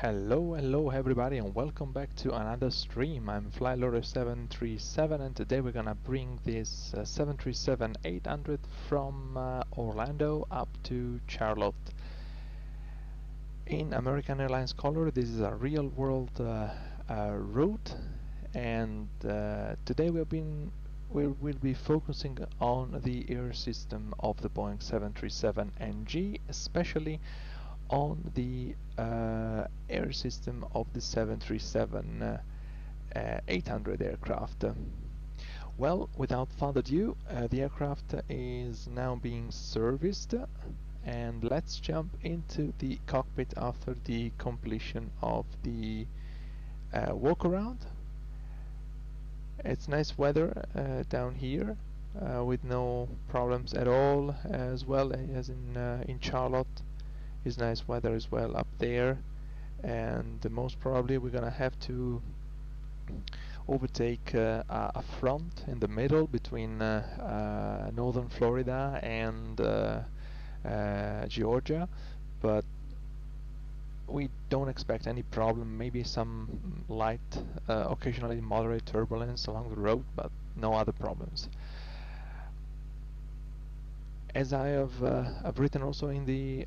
Hello everybody, and welcome back to another stream. I'm FlyLoader737, and today we're gonna bring this 737-800 from Orlando up to Charlotte. In American Airlines color, this is a real world route, and today we'll be focusing on the air system of the Boeing 737 NG, especially on the air system of the 737 800 aircraft. Well, without further ado, the aircraft is now being serviced, and let's jump into the cockpit after the completion of the walk around. It's nice weather down here with no problems at all, as well as in Charlotte. Is nice weather as well up there, and most probably we're gonna have to overtake a front in the middle between northern Florida and Georgia, but we don't expect any problem. Maybe some light, occasionally moderate turbulence along the road, but no other problems. As I have I've written also in the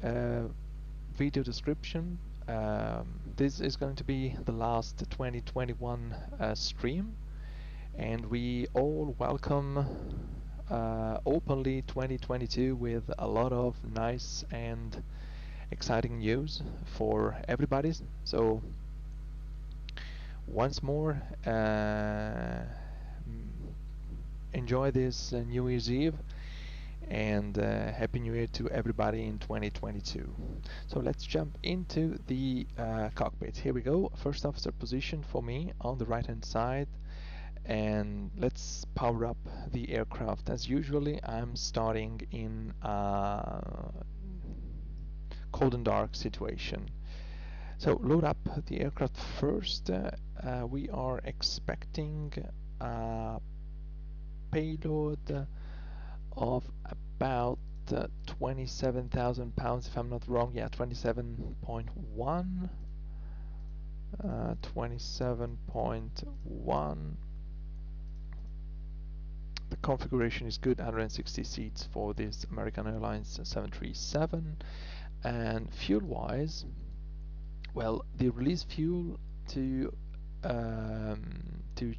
video description, this is going to be the last 2021 stream, and we all welcome openly 2022 with a lot of nice and exciting news for everybody. So once more, enjoy this New Year's Eve, and Happy New Year to everybody in 2022. So let's jump into the cockpit. Here we go. First officer position for me on the right hand side, and let's power up the aircraft. As usually, I'm starting in a cold and dark situation. So load up the aircraft first. We are expecting a payload of about 27,000 pounds, if I'm not wrong. Yeah, 27.1. 27.1. The configuration is good, 160 seats for this American Airlines 737. And fuel-wise, well, the release fuel to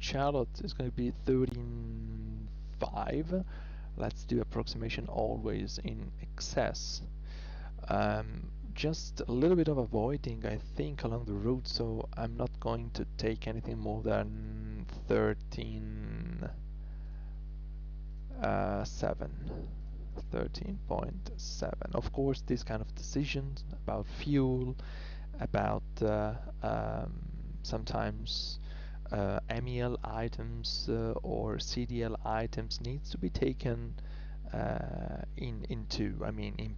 Charlotte is going to be 13.5. Let's do approximation always in excess. Just a little bit of avoiding, I think, along the route, so I'm not going to take anything more than 13.7. Of course, these kind of decisions about fuel, about sometimes MEL items or CDL items needs to be taken in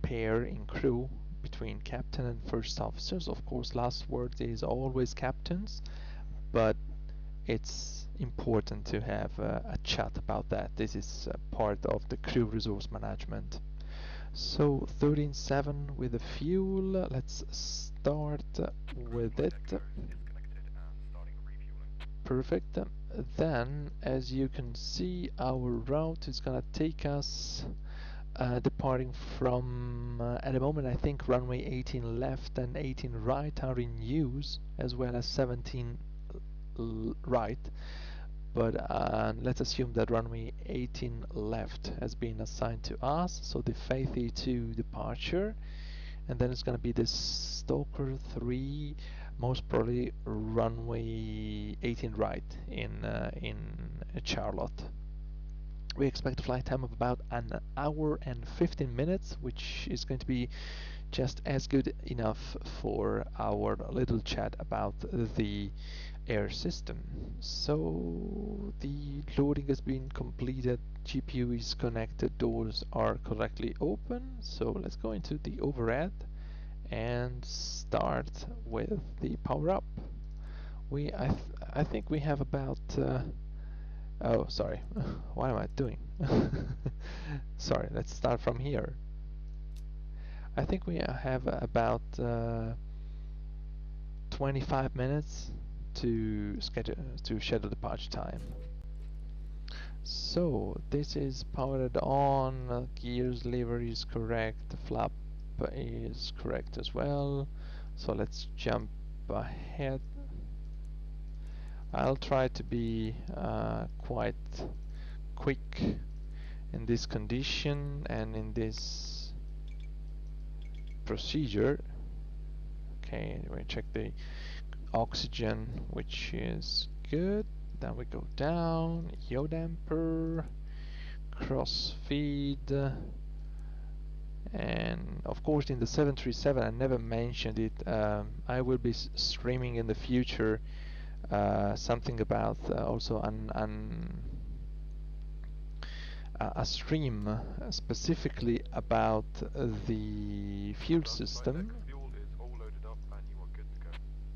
pair, in crew, between captain and first officers. Of course, last word is always captain's, but it's important to have a chat about that. This is part of the crew resource management. So 13.7 with the fuel. Let's start with it. Perfect. Then, as you can see, our route is gonna take us departing from at the moment, I think runway 18 left and 18 right are in use, as well as 17 right, but let's assume that runway 18 left has been assigned to us, so the Faith E2 departure, and then it's going to be this Stoker 3, most probably runway 18 right in Charlotte. We expect a flight time of about an hour and 15 minutes, which is going to be just as good enough for our little chat about the air system. So the loading has been completed, GPU is connected, doors are correctly open. So let's go into the overhead and start with the power up. I think we have about oh, sorry. What am I doing? Sorry, let's start from here. I think we have about 25 minutes to schedule departure time. So this is powered on, gears, lever is correct, the flap is correct as well. So let's jump ahead. I'll try to be quite quick in this condition and in this procedure. Okay, we check the oxygen, which is good. Then we go down, yaw damper, cross feed, and of course in the 737 I never mentioned it. I will be streaming in the future something about also a stream specifically about the fuel system.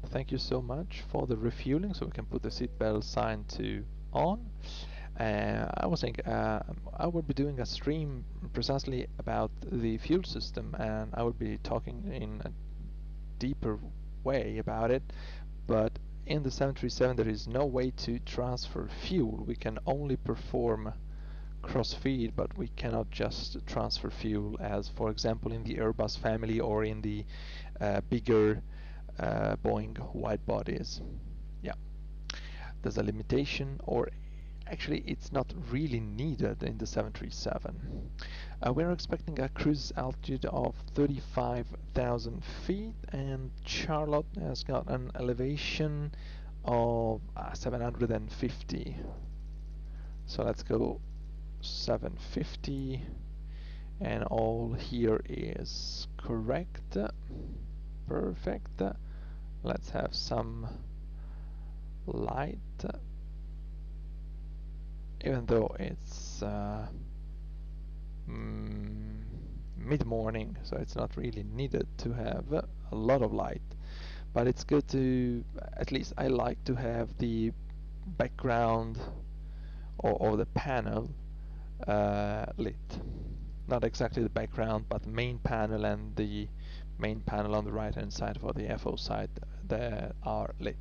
Thank you so much for the refueling, so we can put the seatbelt sign to on. I was thinking I will be doing a stream precisely about the fuel system, and I will be talking in a deeper way about it. But in the 737 there is no way to transfer fuel. We can only perform cross-feed, but we cannot just transfer fuel as, for example, in the Airbus family or in the bigger Boeing wide bodies. Yeah, there's a limitation, or actually it's not really needed in the 737. We're expecting a cruise altitude of 35,000 feet, and Charlotte has got an elevation of 750. So let's go 750, and all here is correct. Perfect. Let's have some light, even though it's mid-morning, so it's not really needed to have a lot of light, but it's good to, at least I like to have the background or the panel lit. Not exactly the background, but the main panel and the main panel on the right hand side for the FO side that are lit.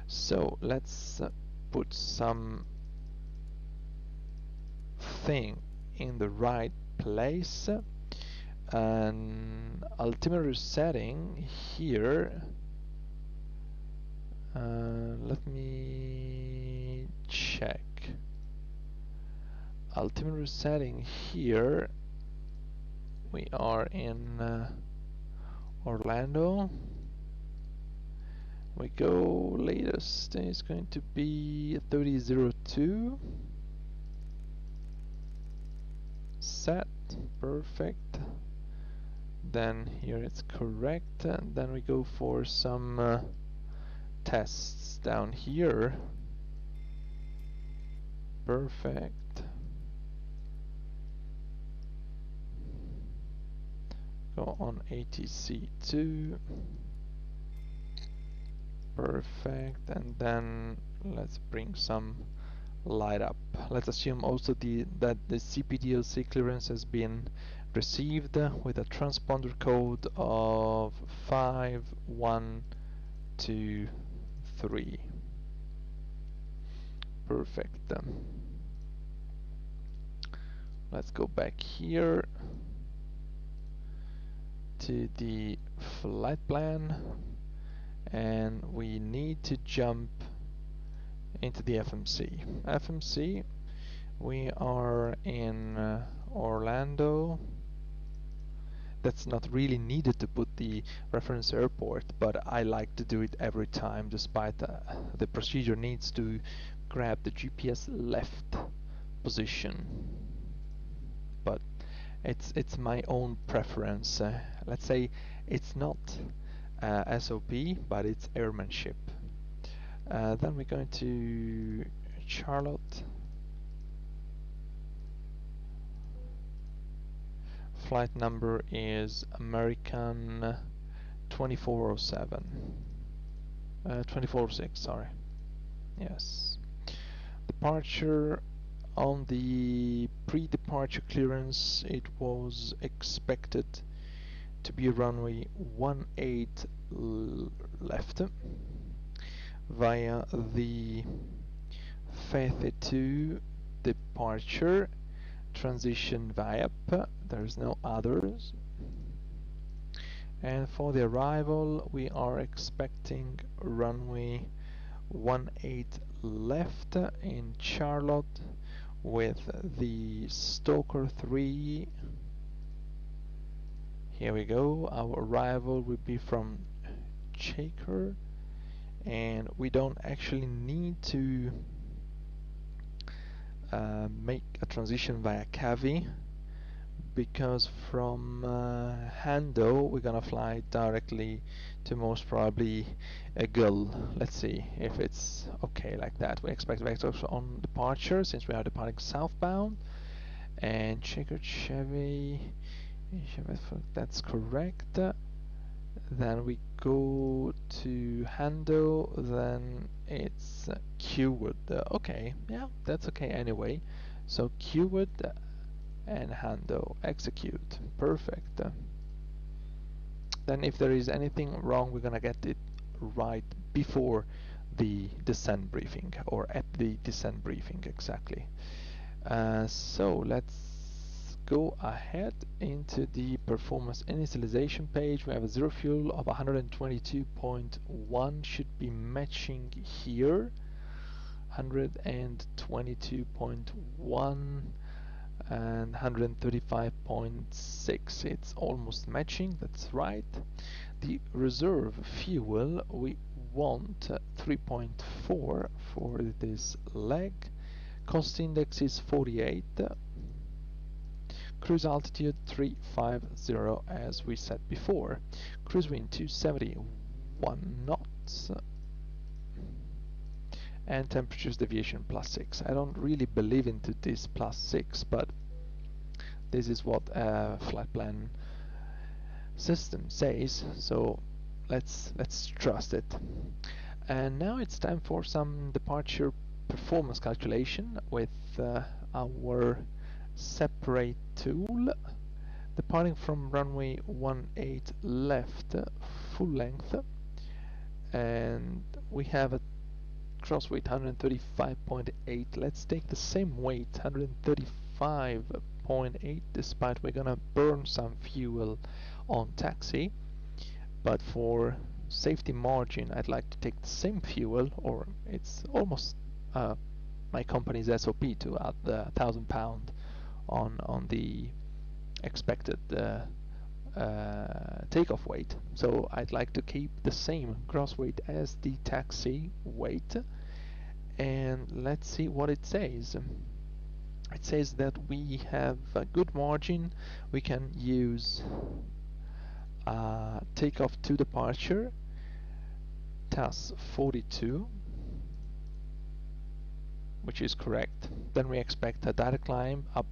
So let's put some thing in the right place, and altimeter setting here, let me check. Altimeter setting here, we are in Orlando. We go, latest is going to be 3002. Set, perfect. Then here it's correct, and then we go for some tests down here. Perfect. Go on ATC2. Perfect, and then let's bring some light up. Let's assume also that the CPDLC clearance has been received with a transponder code of 5123. Perfect. Let's go back here to the flight plan, and we need to jump into the FMC. FMC, we are in Orlando. That's not really needed to put the reference airport, but I like to do it every time, despite the procedure needs to grab the GPS left position. But it's my own preference. Let's say it's not SOP, but it's airmanship. Then we're going to Charlotte. Flight number is American 2407. 2406, sorry. Yes. Departure, on the pre-departure clearance, it was expected to be runway 18 left. left via the 52 departure, transition via there's no others. And for the arrival, we are expecting runway 18 left in Charlotte with the Stoker 3. Here we go. Our arrival will be from Chaker, and we don't actually need to make a transition via Cavi, because from Hando we're gonna fly directly to most probably a Gull. Let's see if it's okay like that. We expect vectors on departure since we are departing southbound. And Checker Chevy, that's correct. Then we go to Hando, then it's Qwood. Okay, yeah, that's okay anyway. So Qwood and Hando, execute. Perfect. Then if there is anything wrong, we're gonna get it right before the descent briefing, or at the descent briefing exactly. So let's go ahead into the performance initialization page. We have a zero fuel of 122.1, should be matching here. 122.1 and 135.6, it's almost matching, that's right. The reserve fuel, we want 3.4 for this leg. Cost index is 48. Cruise altitude 350 as we said before. Cruise wind 271 knots. And temperatures deviation +6. I don't really believe into this +6, but this is what a flight plan system says, so let's trust it. And now it's time for some departure performance calculation with our separate tool. Departing from runway 18 left, full length, and we have a cross weight 135.8. Let's take the same weight, 135.8, despite we're gonna burn some fuel on taxi, but for safety margin I'd like to take the same fuel, or it's almost my company's SOP to add the £1,000 on the expected takeoff weight. So I'd like to keep the same gross weight as the taxi weight, and let's see what it says. It says that we have a good margin. We can use takeoff to departure TAS 42, which is correct. Then we expect a direct climb up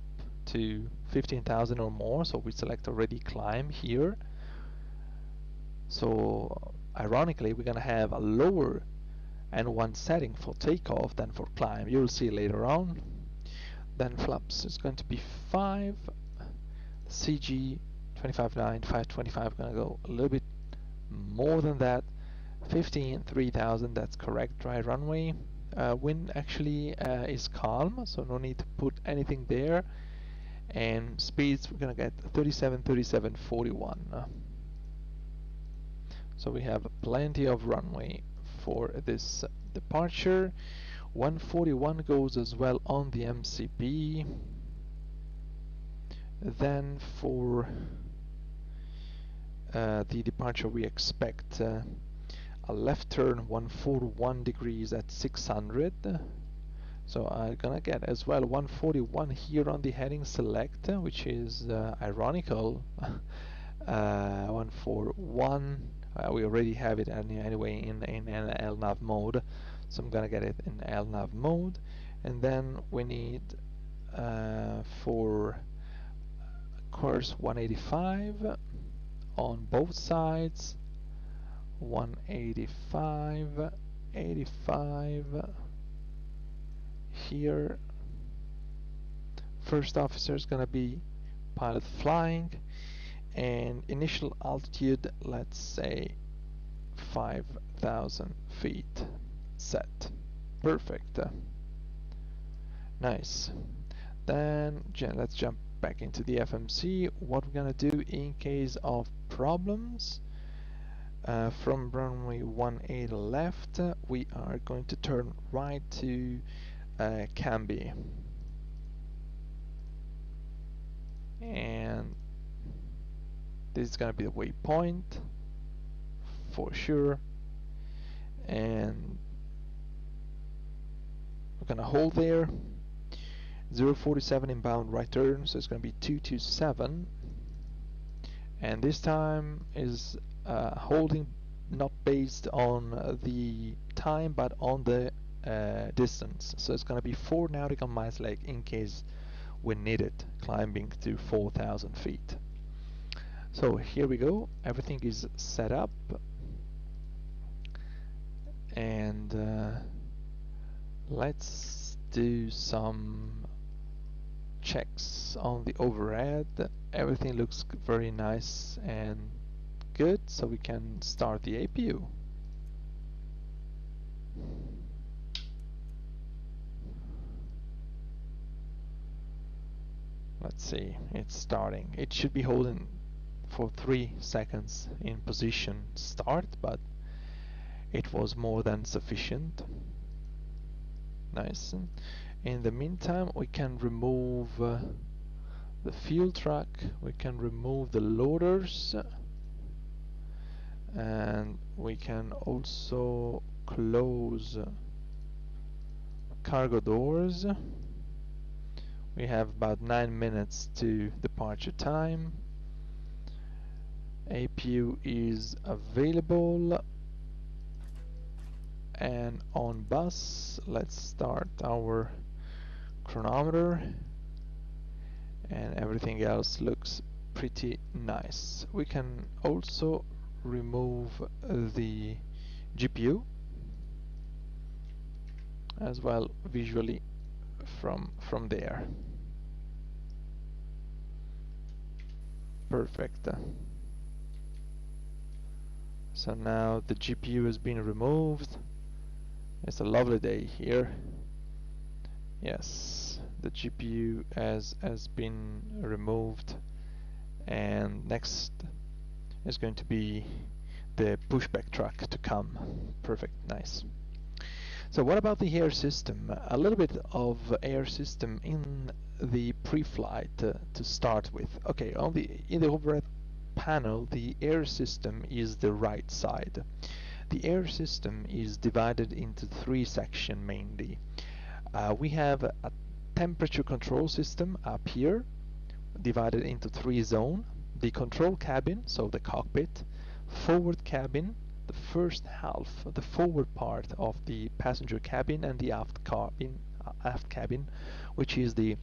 to 15,000 or more, so we select already climb here. So ironically we're gonna have a lower N1 setting for takeoff than for climb. You'll see later on. Then flaps is going to be 5. CG 25.9, 525, gonna go a little bit more than that. 15, 3000, that's correct. Dry runway. Wind actually is calm, so no need to put anything there. And speeds, we're gonna get 37, 37, 41. So we have plenty of runway for this departure. 141 goes as well on the MCP. Then for the departure we expect a left turn 141 degrees at 600. So I'm gonna get as well 141 here on the heading select, which is ironical. 141, we already have it anyway in LNAV mode, so I'm gonna get it in LNAV mode. And then we need for course 185 on both sides, 185, 85 here. First officer is gonna be pilot flying, and initial altitude, let's say 5,000 feet. Set. Perfect. Nice. Then let's jump back into the FMC. What we're gonna do in case of problems, from runway 18 left, we are going to turn right to Camby. And this is gonna be the waypoint for sure. And we're gonna hold there. 047 inbound right turn, so it's going to be 227, and this time is holding not based on the time but on the distance, so it's going to be 4 nautical miles leg in case we need it, climbing to 4,000 feet. So here we go, everything is set up, and let's do some checks on the overhead. Everything looks very nice and good, so we can start the APU. Let's see, it's starting. It should be holding for 3 seconds in position start, but it was more than sufficient. Nice. In the meantime, we can remove the fuel truck, we can remove the loaders, and we can also close cargo doors. We have about 9 minutes to departure time. APU is available and on bus. Let's start our chronometer, and everything else looks pretty nice. We can also remove the GPU as well visually from there. Perfect. So now the GPU has been removed. It's a lovely day here. Yes, the GPU has been removed, and next is going to be the pushback truck to come. Perfect, nice. So what about the air system? A little bit of air system in the pre-flight to start with. Okay, in the overhead panel, the air system is the right side. The air system is divided into 3 sections mainly. We have a temperature control system up here, divided into 3 zones. The control cabin, so the cockpit, forward cabin, the first half, the forward part of the passenger cabin, and the aft cabin, which is the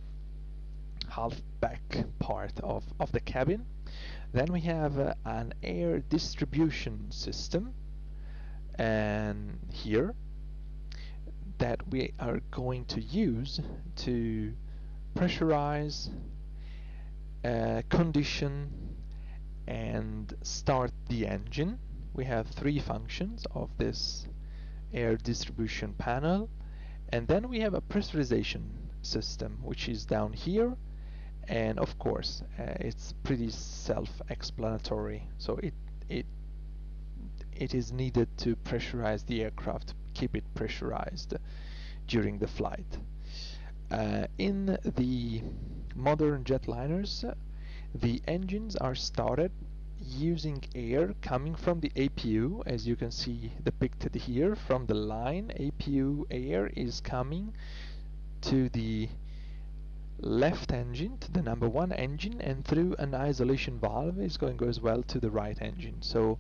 half back part of the cabin. Then we have an air distribution system, and here, that we are going to use to pressurize, condition, and start the engine. We have 3 functions of this air distribution panel, and then we have a pressurization system, which is down here, and of course it's pretty self-explanatory, so it is needed to pressurize the aircraft, keep it pressurized during the flight. In the modern jetliners, the engines are started using air coming from the APU, as you can see depicted here. From the line, APU air is coming to the left engine, to the number 1 engine, and through an isolation valve is going to go as well to the right engine. So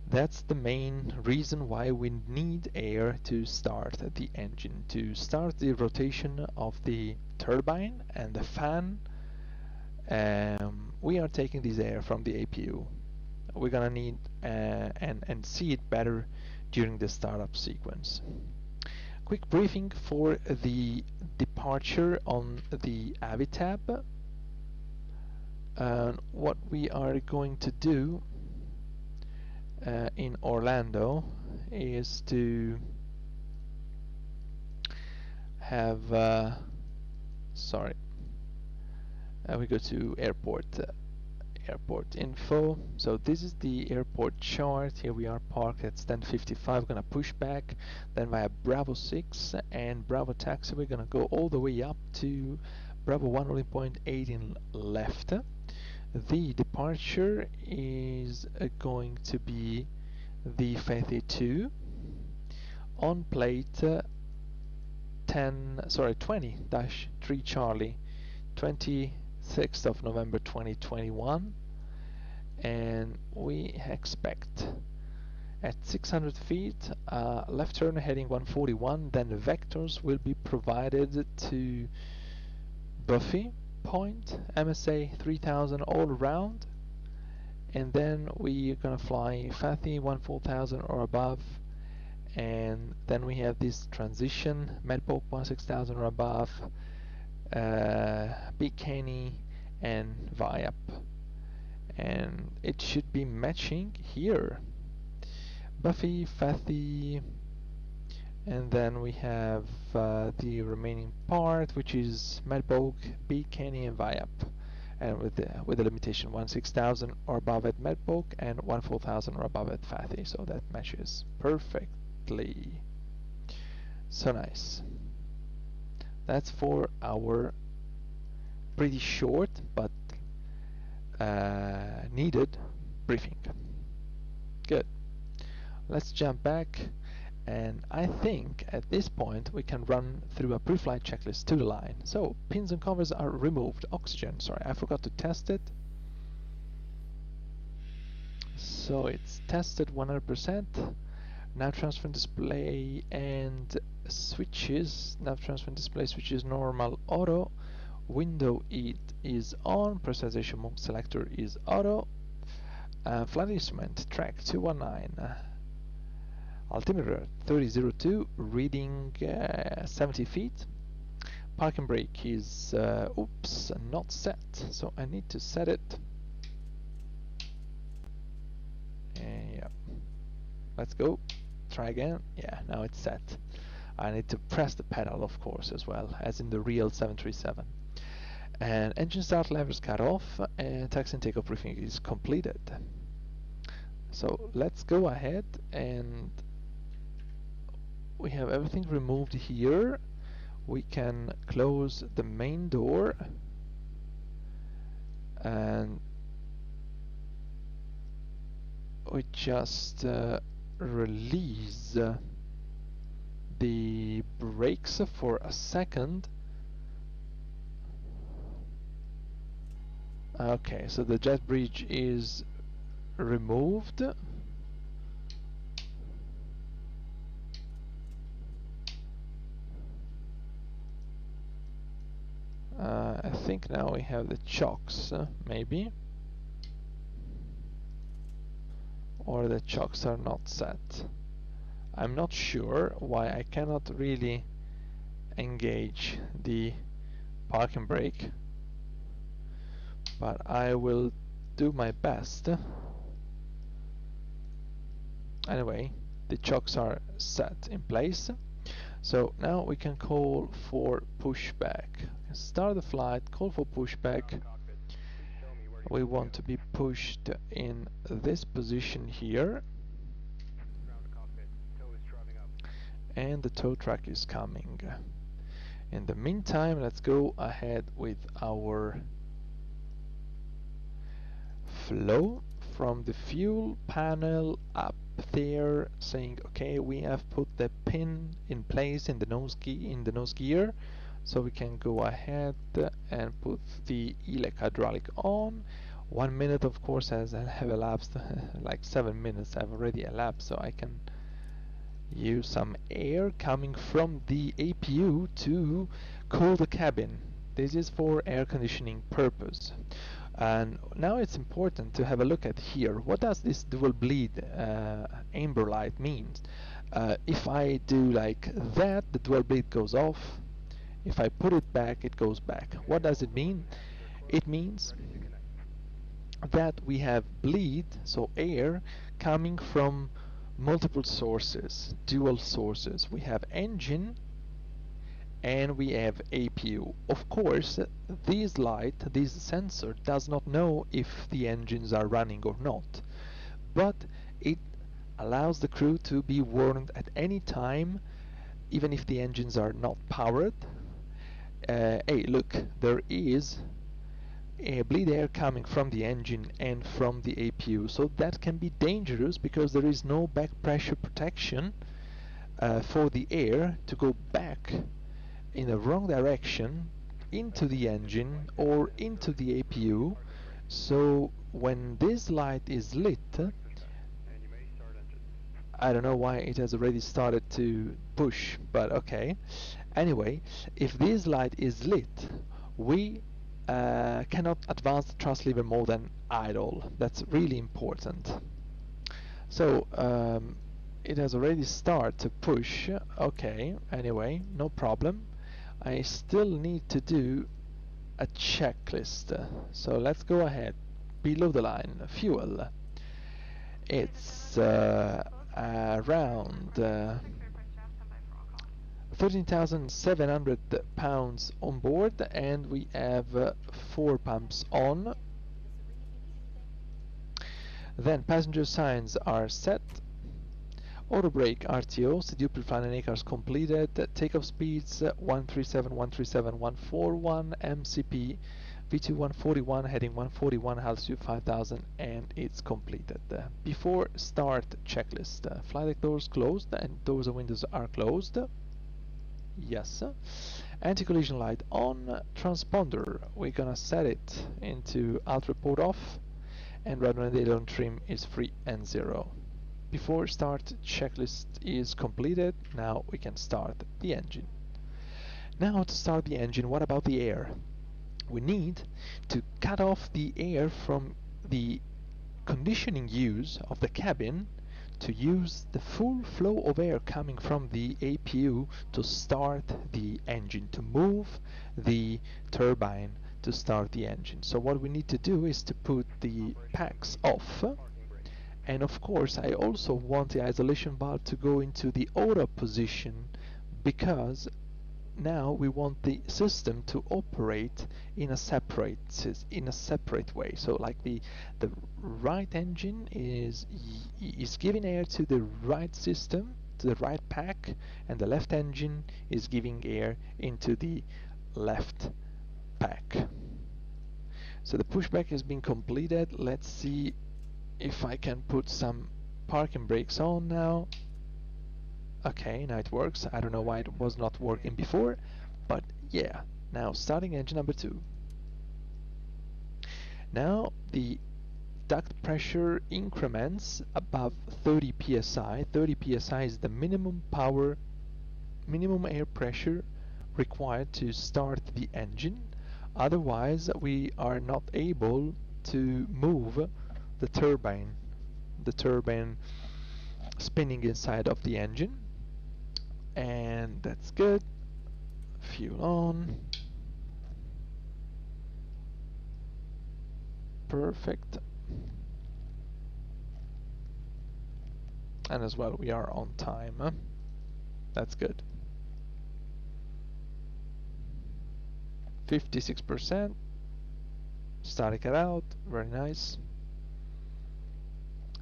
that's the main reason why we need air to start the engine, to start the rotation of the turbine and the fan. We are taking this air from the APU. We're gonna need and see it better during the startup sequence. Quick briefing for the departure on the AVITAB. What we are going to do in Orlando is to have sorry, we go to airport info. So this is the airport chart. Here we are parked at stand 55. Gonna push back, then via Bravo 6 and Bravo taxi we're gonna go all the way up to Bravo 1 rolling point 18 left. The departure is going to be the Fathy 2 on plate 20-3 Charlie, 26th of November 2021, and we expect at 600 feet left turn heading 141. Then the vectors will be provided to Buffy Point, MSA 3000 all around, and then we're gonna fly Fathy 14000 or above, and then we have this transition Medpoke 16000 or above, Big Kenny and Viap, and it should be matching here. Buffy, Fathy, and then we have the remaining part, which is Medpoke, Big Kenny and Viap, and with the limitation 16000 or above at Medpoke and 14000 or above at Fathy, so that matches perfectly. So nice. That's for our pretty short but needed briefing. Good. Let's jump back, and I think at this point we can run through a pre-flight checklist to the line. So pins and covers are removed. Oxygen, sorry, I forgot to test it. So it's tested 100%. Nav transfer display and switches. Nav transfer display switches normal auto. Window it is on. Pressurization mode selector is auto. Flight instrument track 219. Altimeter 3002, reading 70 feet. Parking brake is oops, not set, so I need to set it. Yeah, let's go. Try again. Yeah, now it's set. I need to press the pedal, of course, as well as in the real 737. And engine start levers cut off, and taxi and takeoff briefing is completed. So let's go ahead, and we have everything removed here. We can close the main door, and we just release the brakes for a second. Okay, so the jet bridge is removed. I think now we have the chocks, maybe, or the chocks are not set. I'm not sure why I cannot really engage the parking brake, but I will do my best. Anyway, the chocks are set in place, so now we can call for pushback. Start the flight, call for pushback. We want to be pushed in this position here, and the tow truck is coming. In the meantime, let's go ahead with our flow from the fuel panel up there, saying okay, we have put the pin in place in the nose gear, so we can go ahead and put the ELEC hydraulic on. 1 minute, of course, has have elapsed. Like 7 minutes have already elapsed, so I can use some air coming from the APU to cool the cabin. This is for air conditioning purpose. And now it's important to have a look at here. What does this dual bleed amber light mean? If I do like that, the dual bleed goes off. If I put it back, it goes back. What does it mean? It means that we have bleed, so air, coming from multiple sources, dual sources. We have engine and we have APU. Of course, this sensor does not know if the engines are running or not, but it allows the crew to be warned at any time, even if the engines are not powered. Hey, look, there is a bleed air coming from the engine and from the APU, so that can be dangerous because there is no back pressure protection for the air to go back in the wrong direction into the engine or into the APU. So when this light is lit, I don't know why it has already started to push, but okay. Anyway, if this light is lit, we cannot advance the thrust lever more than idle. That's really important. So it has already started to push. Okay, anyway, no problem. I still need to do a checklist. So let's go ahead. Below the line, fuel. It's around 13,700 pounds on board, and we have 4 pumps on. Then passenger signs are set. Auto brake RTO, Seduple plan and ACARS completed. Takeoff speeds 137, 137, 141, MCP V2 141, heading 141, altitude 5000, and it's completed. Before start checklist. Flight deck doors closed and doors and windows are closed. Yes. Anti-collision light on. Transponder, we're gonna set it into alt report off, and radar and aileron trim is free and 0. Before start checklist is completed, now we can start the engine. Now to start the engine, what about the air? We need to cut off the air from the conditioning use of the cabin to use the full flow of air coming from the APU to start the engine, to move the turbine to start the engine. So what we need to do is to put the packs off, and of course I also want the isolation valve to go into the auto position, because now we want the system to operate in a separate way. So like the right engine is giving air to the right system, to the right pack, and the left engine is giving air into the left pack. So the pushback has been completed. Let's see if I can put some parking brakes on now. Okay, now it works. I don't know why it was not working before, but yeah. Now starting engine number 2. Now the duct pressure increments above 30 psi. 30 psi is the minimum air pressure required to start the engine. Otherwise, we are not able to move the turbine spinning inside of the engine. And that's good. Fuel on. Perfect. And as well, we are on time. Huh? That's good. 56%. Static it out. Very nice.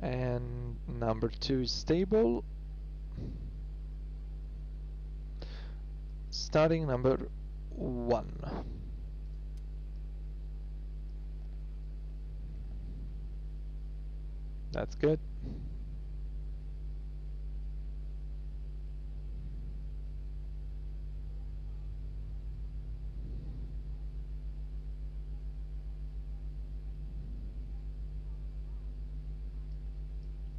And number 2 is stable. Starting number 1. That's good.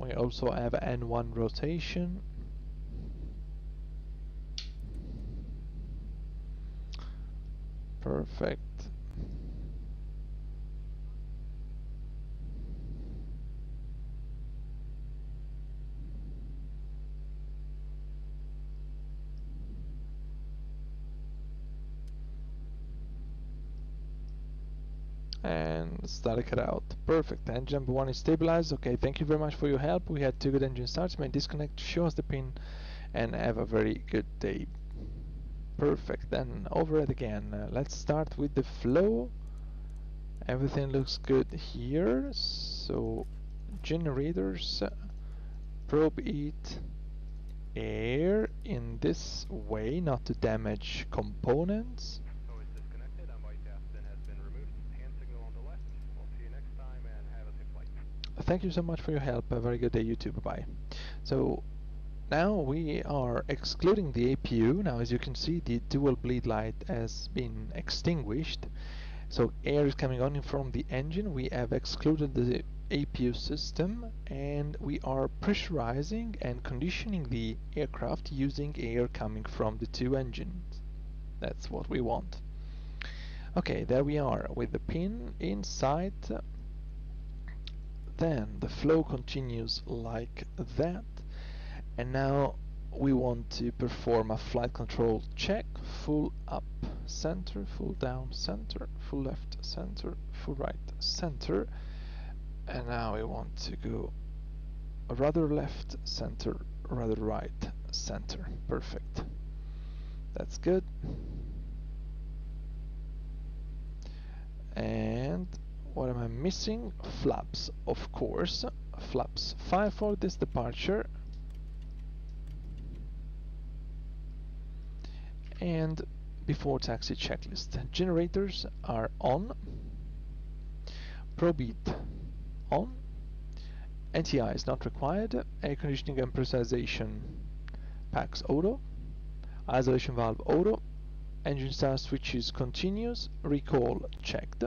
We also have N1 rotation. Perfect. And static it out. Perfect. Engine number 1 is stabilized. Okay, thank you very much for your help. We had 2 good engine starts. May disconnect, show us the pin, and have a very good day. Perfect. Then over it again. Let's start with the flow. Everything looks good here. So generators, probe it air in this way, not to damage components. Thank you so much for your help. A very good day, you too. Bye-bye. So now we are excluding the APU. Now, as you can see, the dual bleed light has been extinguished. So air is coming on from the engine. We have excluded the APU system, and we are pressurizing and conditioning the aircraft using air coming from the 2 engines. That's what we want. Okay, there we are with the pin inside. Then the flow continues like that, and now we want to perform a flight control check. Full up center, full down center, full left center, full right center, and now we want to go rather left center, rather right center. Perfect. That's good. And what am I missing? Flaps, of course. Flaps 5 for this departure. And before taxi checklist. Generators are on. Probe it on. NTI is not required. Air conditioning and pressurization packs auto. Isolation valve auto. Engine start switches continuous. Recall checked.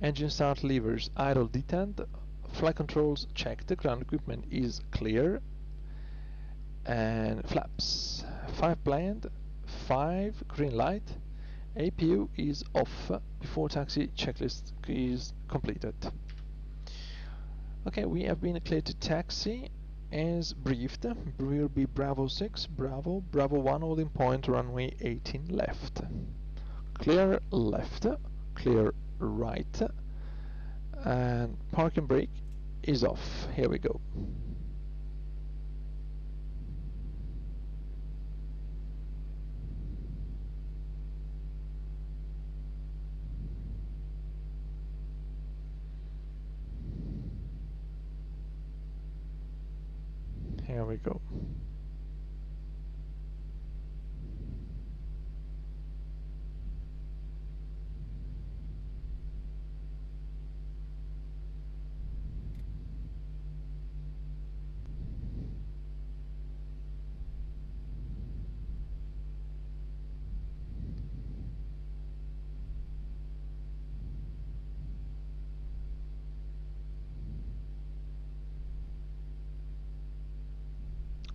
Engine start levers idle detent. Flight controls checked. Ground equipment is clear. And flaps 5 planned, 5 green light. APU is off. Before taxi checklist is completed. Okay, we have been cleared to taxi as briefed. Will be Bravo 6, Bravo, Bravo 1 holding point, runway 18 left. Clear left, clear right, and parking brake is off. Here we go. Here we go.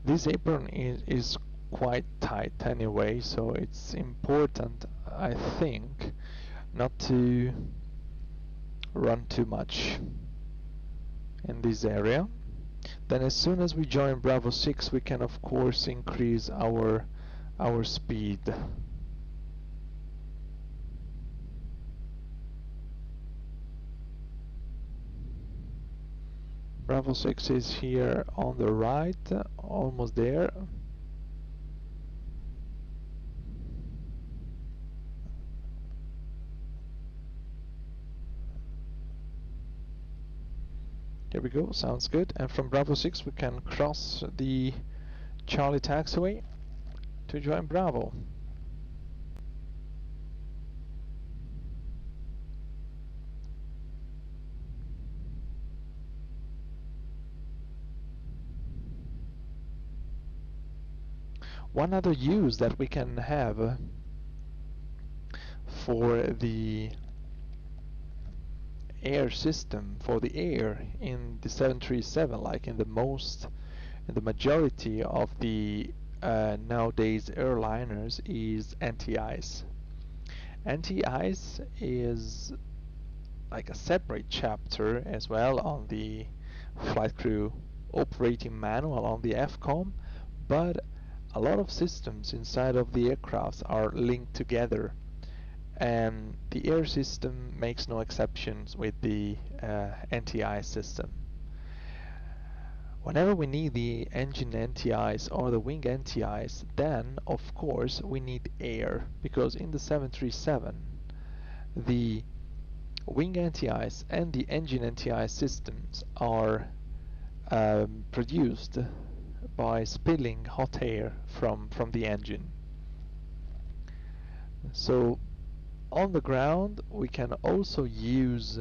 This apron is quite tight anyway, so it's important, I think, not to run too much in this area. Then as soon as we join Bravo 6, we can of course increase our speed. Bravo 6 is here on the right, almost there. There we go, sounds good. And from Bravo 6 we can cross the Charlie taxiway to join Bravo. One other use that we can have for the air system, for the air in the 737, like in the majority of the nowadays airliners, is anti-ice. Anti-ice is like a separate chapter as well on the flight crew operating manual on the FCOM, but a lot of systems inside of the aircraft are linked together, and the air system makes no exceptions with the NTI system. Whenever we need the engine NTIs or the wing NTIs, then of course we need air, because in the 737 the wing NTIs and the engine NTI systems are produced by spilling hot air from the engine. So on the ground we can also use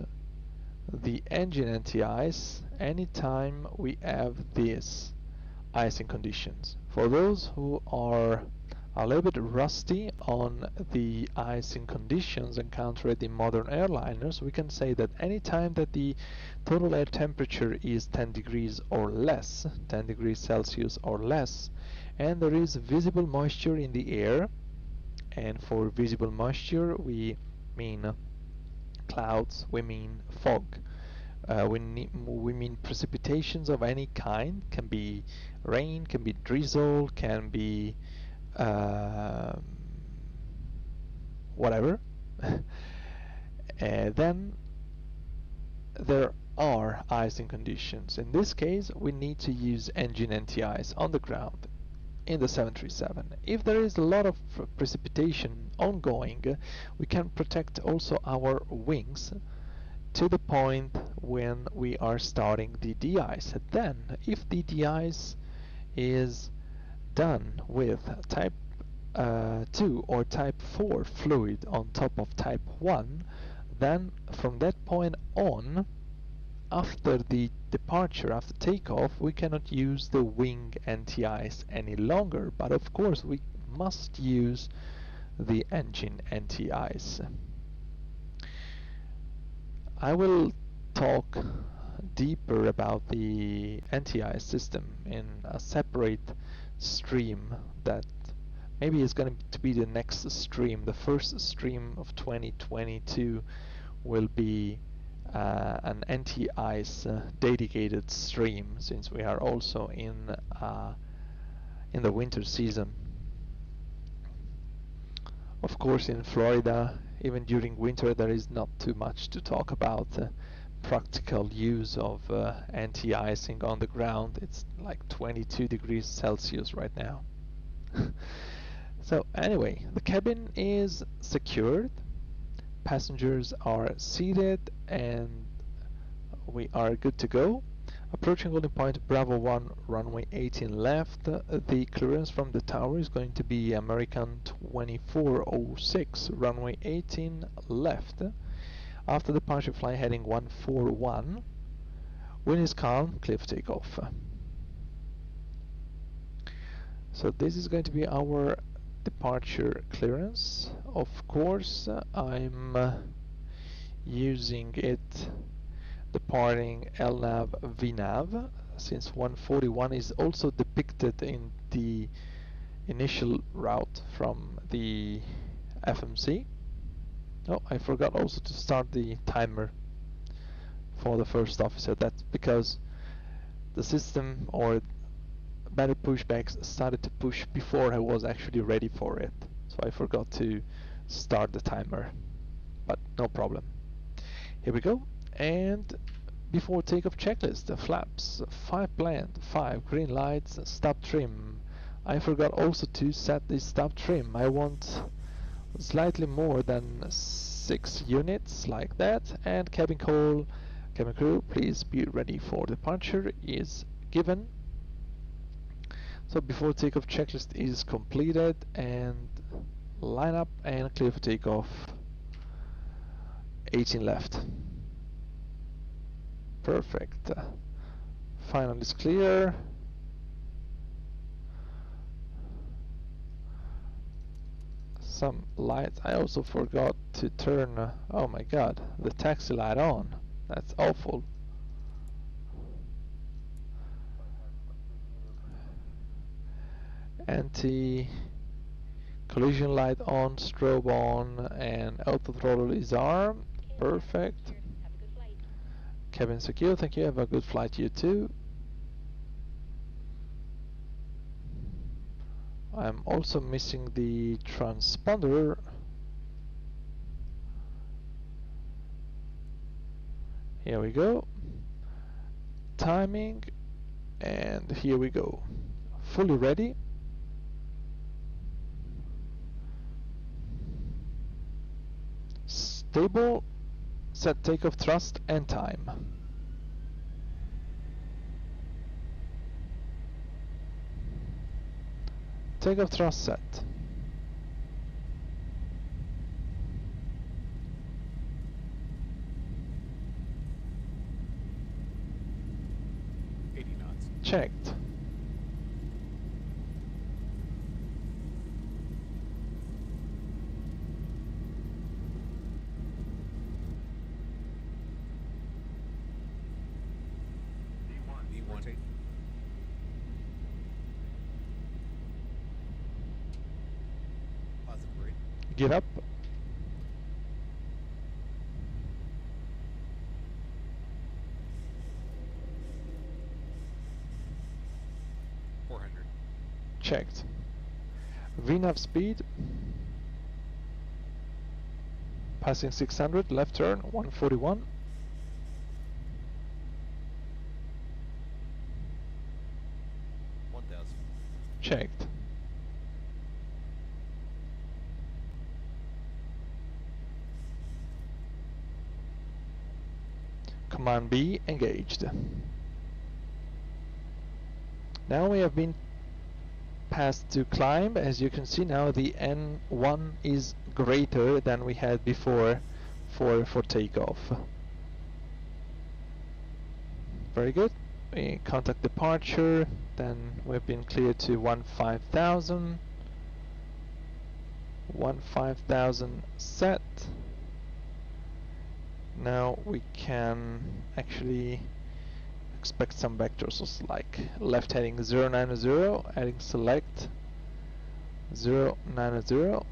the engine NTIs anytime we have these icing conditions. For those who are a little bit rusty on the icing conditions encountered in modern airliners, we can say that anytime that the total air temperature is 10 degrees or less, 10 degrees Celsius or less, and there is visible moisture in the air, and for visible moisture we mean clouds, we mean fog, we mean precipitations of any kind, can be rain, can be drizzle, can be whatever. Then there are icing conditions. In this case we need to use engine NTIs on the ground in the 737. If there is a lot of precipitation ongoing, we can protect also our wings to the point when we are starting the de-ice. Then if the de-ice is done with type 2 or type 4 fluid on top of type 1, then from that point on, after the departure, after takeoff, we cannot use the wing NTIs any longer, but of course we must use the engine NTIs. I will talk deeper about the NTI system in a separate stream that maybe is going to be the next stream. The first stream of 2022 will be an NTI's dedicated stream, since we are also in the winter season. Of course, in Florida, even during winter, there is not too much to talk about practical use of anti-icing on the ground. It's like 22 degrees Celsius right now. So anyway, the cabin is secured, passengers are seated, and we are good to go. Approaching holding point Bravo 1, runway 18 left. The clearance from the tower is going to be American 2406, runway 18 left. After departure, fly heading 141. Wind is calm, clear for takeoff. So this is going to be our departure clearance. Of course, I'm using it departing LNAV VNAV, since 141 is also depicted in the initial route from the FMC. Oh, I forgot also to start the timer for the first officer. That's because the system or battery pushbacks started to push before I was actually ready for it. So I forgot to start the timer, but no problem. Here we go. And before takeoff checklist, the flaps, 5 planned, 5 green lights, stop trim. I forgot also to set the stop trim. I want slightly more than 6 units like that. And cabin call, cabin crew, please be ready for departure is given. So before takeoff checklist is completed, and line up and clear for takeoff. 18 left. Perfect. Final is clear. Some lights. I also forgot to turn, oh my god, the taxi light on. That's awful. Anti-collision light on, strobe on, and auto throttle is armed. Perfect. Cabin secure, thank you. Have a good flight, you too. I'm also missing the transponder. Here we go. Timing, and here we go. Fully ready. Stable. Set takeoff thrust and time. Takeoff thrust set. Checked. Get up. Checked. VNAV speed. Passing 600, left turn, 141. Checked. Command B engaged. Now we have been passed to climb. As you can see now, the N1 is greater than we had before for takeoff. Very good. We contact departure, then we've been cleared to 15,000. 15,000 set. Now we can actually expect some vectors, so like left heading 090, adding select 090,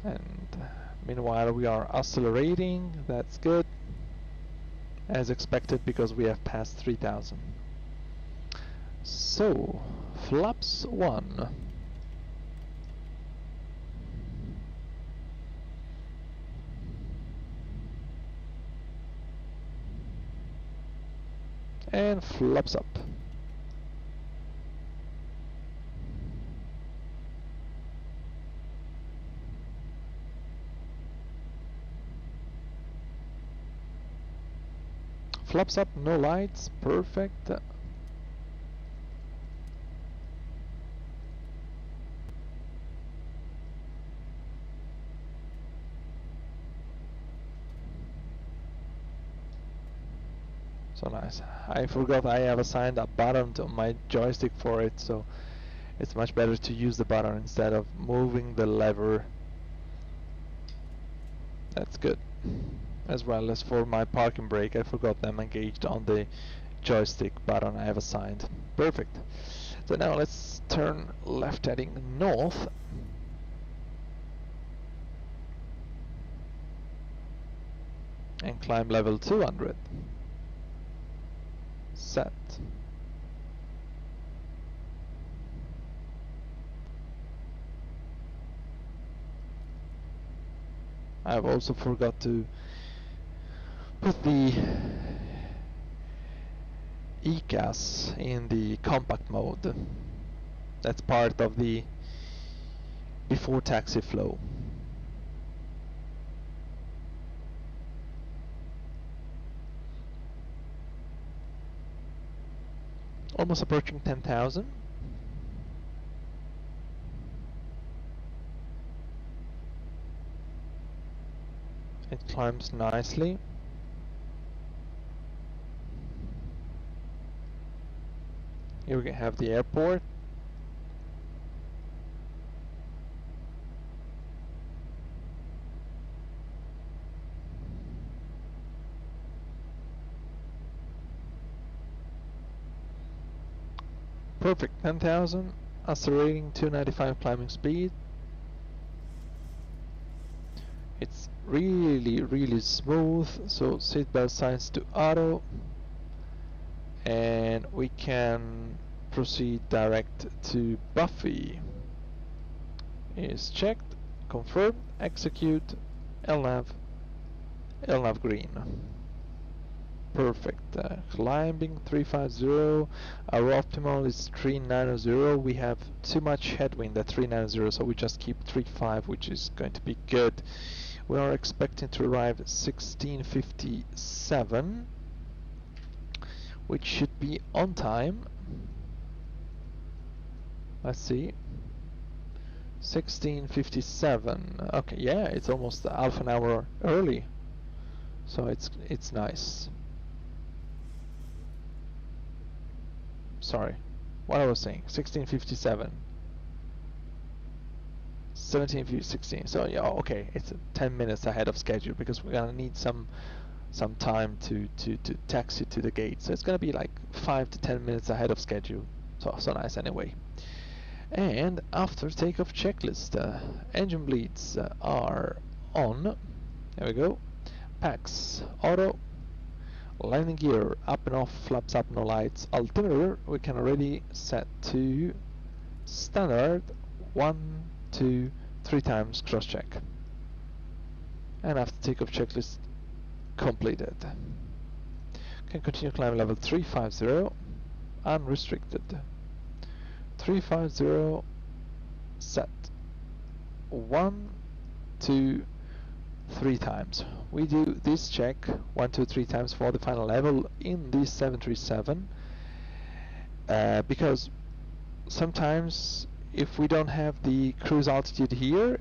and meanwhile we are accelerating. That's good, as expected, because we have passed 3,000. So flaps 1. And flaps up. Flaps up, no lights, perfect. So nice. I forgot I have assigned a button to my joystick for it, so it's much better to use the button instead of moving the lever. That's good. As well as for my parking brake, I forgot them engaged on the joystick button I have assigned. Perfect. So now let's turn left heading north. And climb level 200. Set. I've also forgot to put the ECAS in the compact mode. That's part of the before taxi flow. Almost approaching 10,000. It climbs nicely. Here we have the airport. Perfect, 10,000, accelerating 295 climbing speed. It's really smooth, so seatbelt signs to auto, and we can proceed direct to Buffy. Is checked, confirmed, execute, LNAV, Elnav green. Perfect. Climbing 350. Our optimal is 390. We have too much headwind at 390, so we just keep 35, which is going to be good. We are expecting to arrive at 1657, which should be on time. Let's see. 1657. Okay, yeah, it's almost half an hour early, so it's nice. Sorry, what I was saying. 1657. 17:16. So yeah, okay, it's 10 minutes ahead of schedule because we're gonna need some time to taxi to the gate. So it's gonna be like 5 to 10 minutes ahead of schedule. So nice anyway. And after takeoff checklist, engine bleeds are on. There we go. Packs auto. Landing gear up and off, flaps up, no lights. Altimeter we can already set to standard 1, 2, 3 times cross check. And after takeoff checklist completed. Can continue climb level 350 unrestricted. 350 set. 1, 2, 3 times. We do this check 1, 2, 3 times for the final level in this 737 because sometimes if we don't have the cruise altitude here,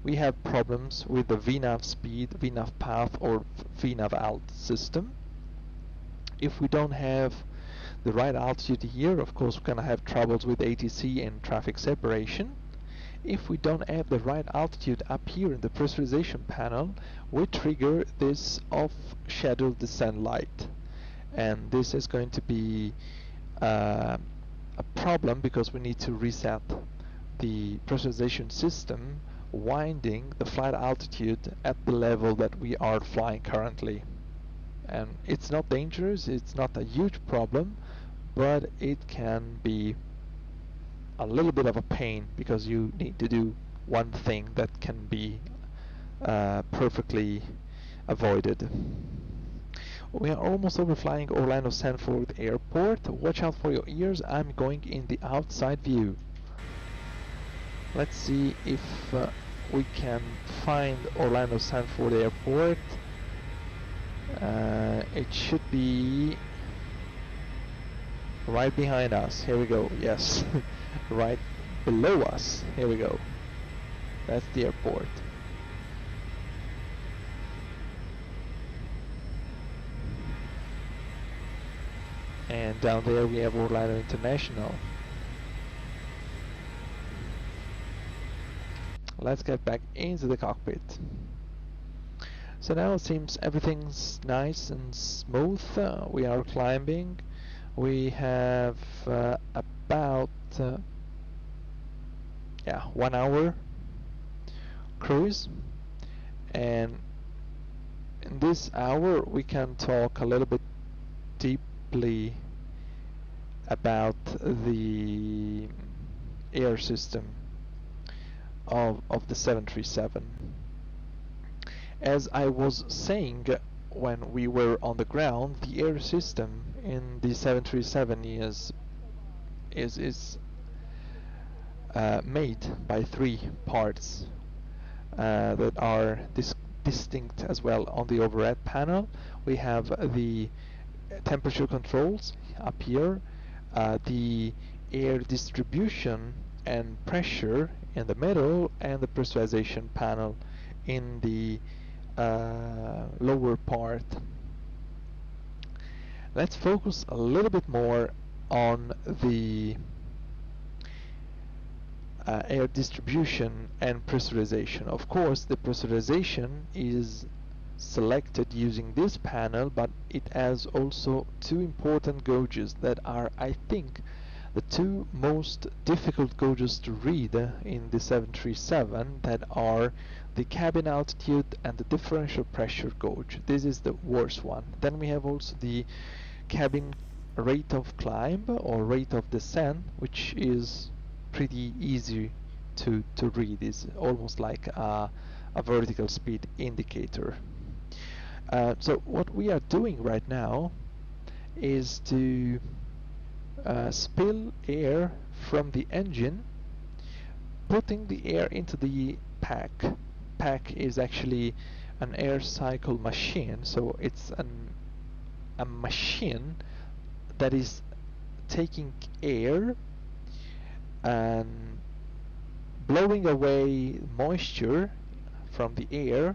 we have problems with the VNAV speed, VNAV path, or VNAV alt system. If we don't have the right altitude here, of course we're gonna have troubles with ATC and traffic separation. If we don't have the right altitude up here in the pressurization panel, we trigger this off schedule descent light, and this is going to be a problem because we need to reset the pressurization system winding the flight altitude at the level that we are flying currently. And it's not dangerous, it's not a huge problem, but it can be a little bit of a pain because you need to do one thing that can be perfectly avoided. We are almost overflying Orlando Sanford Airport. Watch out for your ears, I'm going in the outside view. Let's see if we can find Orlando Sanford Airport. It should be right behind us. Here we go. Yes. Right below us. Here we go. That's the airport. And down there we have Orlando International. Let's get back into the cockpit. So now it seems everything's nice and smooth. We are climbing. We have about 1 hour cruise, and in this hour we can talk a little bit deeply about the air system of the 737. As I was saying when we were on the ground, the air system in the 737 is made by 3 parts that are distinct as well. On the overhead panel we have the temperature controls up here, the air distribution and pressure in the middle, and the pressurization panel in the lower part. Let's focus a little bit more on the air distribution and pressurization. Of course, the pressurization is selected using this panel, but it has also 2 important gauges that are, I think, the 2 most difficult gauges to read in the 737, that are the cabin altitude and the differential pressure gauge. This is the worst one. Then we have also the cabin rate of climb or rate of descent, which is pretty easy to read. It's almost like a vertical speed indicator. So what we are doing right now is to spill air from the engine, putting the air into the pack. Pack is actually an air cycle machine, so it's a machine that is taking air and blowing away moisture from the air,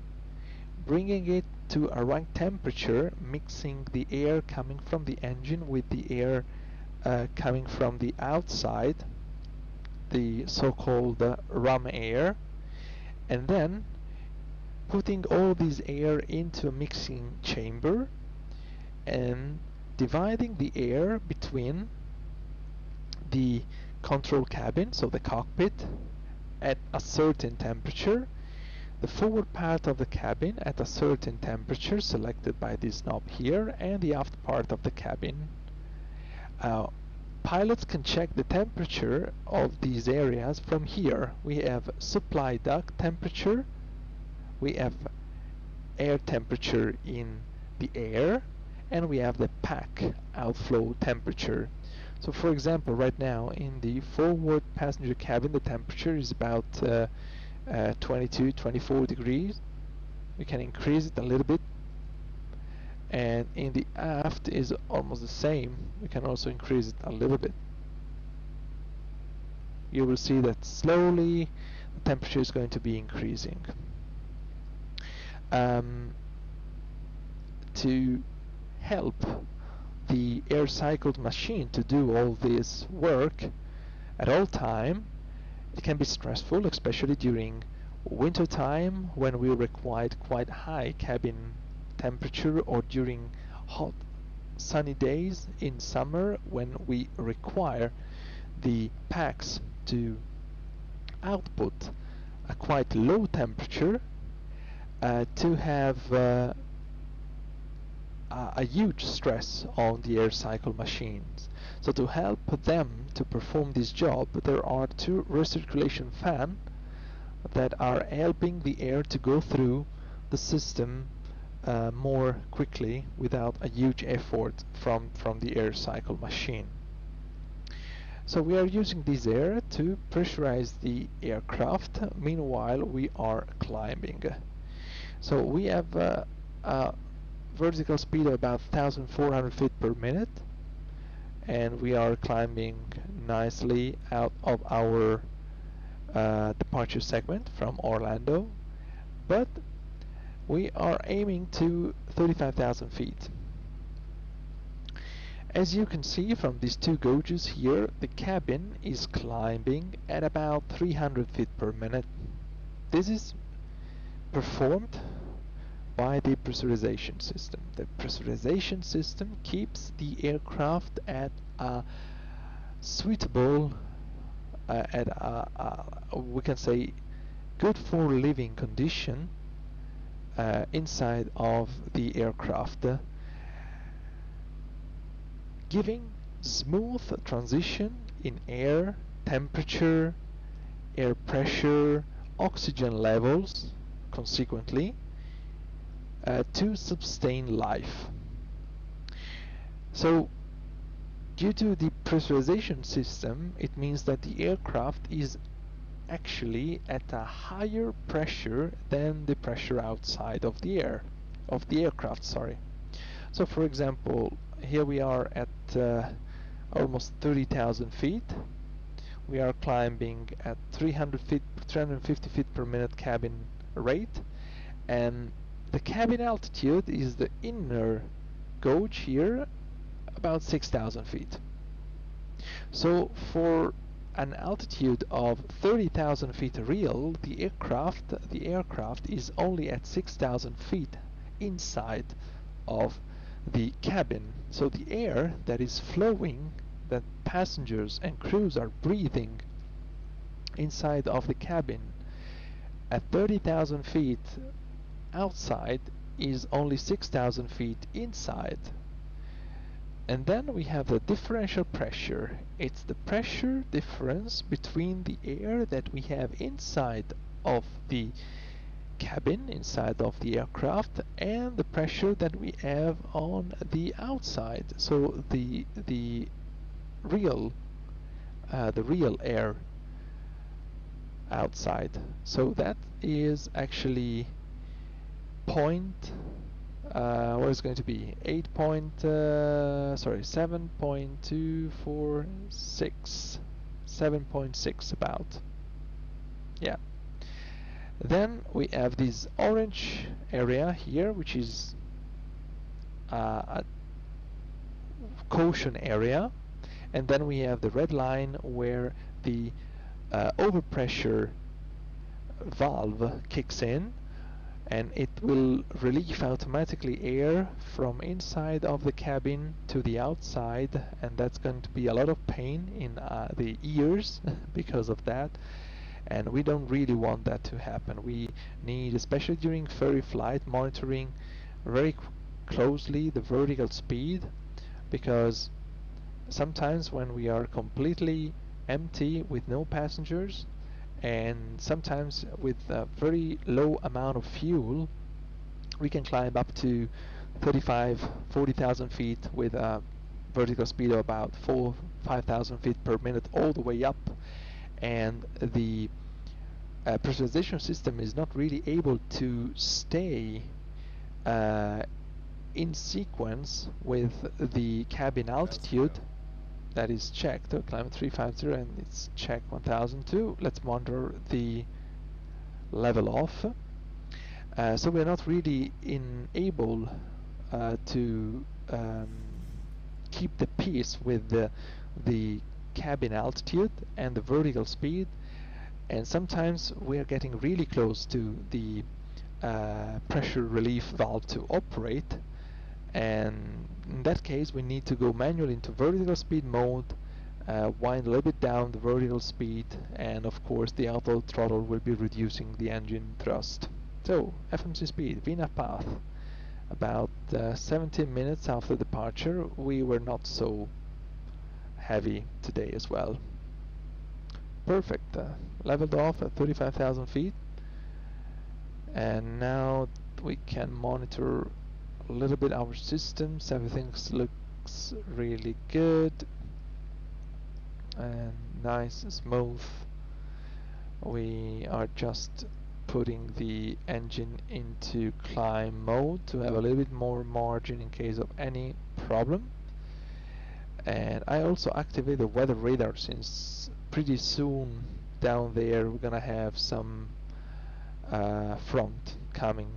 bringing it to a right temperature, mixing the air coming from the engine with the air coming from the outside, the so-called rum air, and then putting all this air into a mixing chamber and dividing the air between the control cabin, so the cockpit, at a certain temperature, the forward part of the cabin at a certain temperature selected by this knob here, and the aft part of the cabin. Pilots can check the temperature of these areas from here. We have supply duct temperature, we have air temperature in the air, and we have the pack outflow temperature. So for example, right now in the forward passenger cabin the temperature is about 22-24 degrees. We can increase it a little bit, and in the aft is almost the same. We can also increase it a little bit. You will see that slowly the temperature is going to be increasing. To help the air cycled machine to do all this work at all time, it can be stressful, especially during winter time when we require quite high cabin temperature, or during hot sunny days in summer when we require the packs to output a quite low temperature, to have a huge stress on the air cycle machines. So to help them to perform this job, there are two recirculation fans that are helping the air to go through the system more quickly without a huge effort from the air cycle machine. So we are using this air to pressurize the aircraft. Meanwhile, we are climbing. So we have a vertical speed of about 1,400 feet per minute, and we are climbing nicely out of our departure segment from Orlando, but we are aiming to 35,000 feet. As you can see from these two gauges here, the cabin is climbing at about 300 feet per minute. This is performed by the pressurization system. The pressurization system keeps the aircraft at a suitable, we can say, good for living condition inside of the aircraft, giving smooth transition in air temperature, air pressure, oxygen levels, consequently, to sustain life. So due to the pressurization system, it means that the aircraft is actually at a higher pressure than the pressure outside of the aircraft, sorry. So for example, here we are at almost 30,000 feet. We are climbing at 350 feet per minute cabin rate, and the cabin altitude is the inner gauge here, about 6,000 feet. So for an altitude of 30,000 feet real, the aircraft is only at 6,000 feet inside of the cabin. So the air that is flowing, that passengers and crews are breathing inside of the cabin at 30,000 feet outside is only 6,000 feet inside. And then we have the differential pressure. It's the pressure difference between the air that we have inside of the cabin inside of the aircraft and the pressure that we have on the outside. So the real air outside. So that is actually what is going to be 7.246, 7.6 about. Yeah. Then we have this orange area here, which is a caution area, and then we have the red line where the overpressure valve kicks in, and it will relieve automatically air from inside of the cabin to the outside, and that's going to be a lot of pain in the ears because of that, and we don't really want that to happen. We need, especially during ferry flight, monitoring very closely the vertical speed, because sometimes when we are completely empty with no passengers, and sometimes with a very low amount of fuel, we can climb up to 40,000 feet with a vertical speed of about 5,000 feet per minute all the way up, and the pressurization system is not really able to stay in sequence with the cabin altitude. That is checked. Climb 350 and it's check 1002. Let's monitor the level off. So we're not really able to keep the pace with the cabin altitude and the vertical speed, and sometimes we are getting really close to the pressure relief valve to operate, and in that case we need to go manually into vertical speed mode, wind a little bit down the vertical speed, and of course the auto throttle will be reducing the engine thrust. So FMC speed, VNAV path, about 17 minutes after departure. We were not so heavy today as well. Perfect. Leveled off at 35,000 feet, and now we can monitor a little bit our systems. Everything looks really good and nice and smooth. We are just putting the engine into climb mode to have a little bit more margin in case of any problem. And I also activate the weather radar, since pretty soon down there we're gonna have some front coming,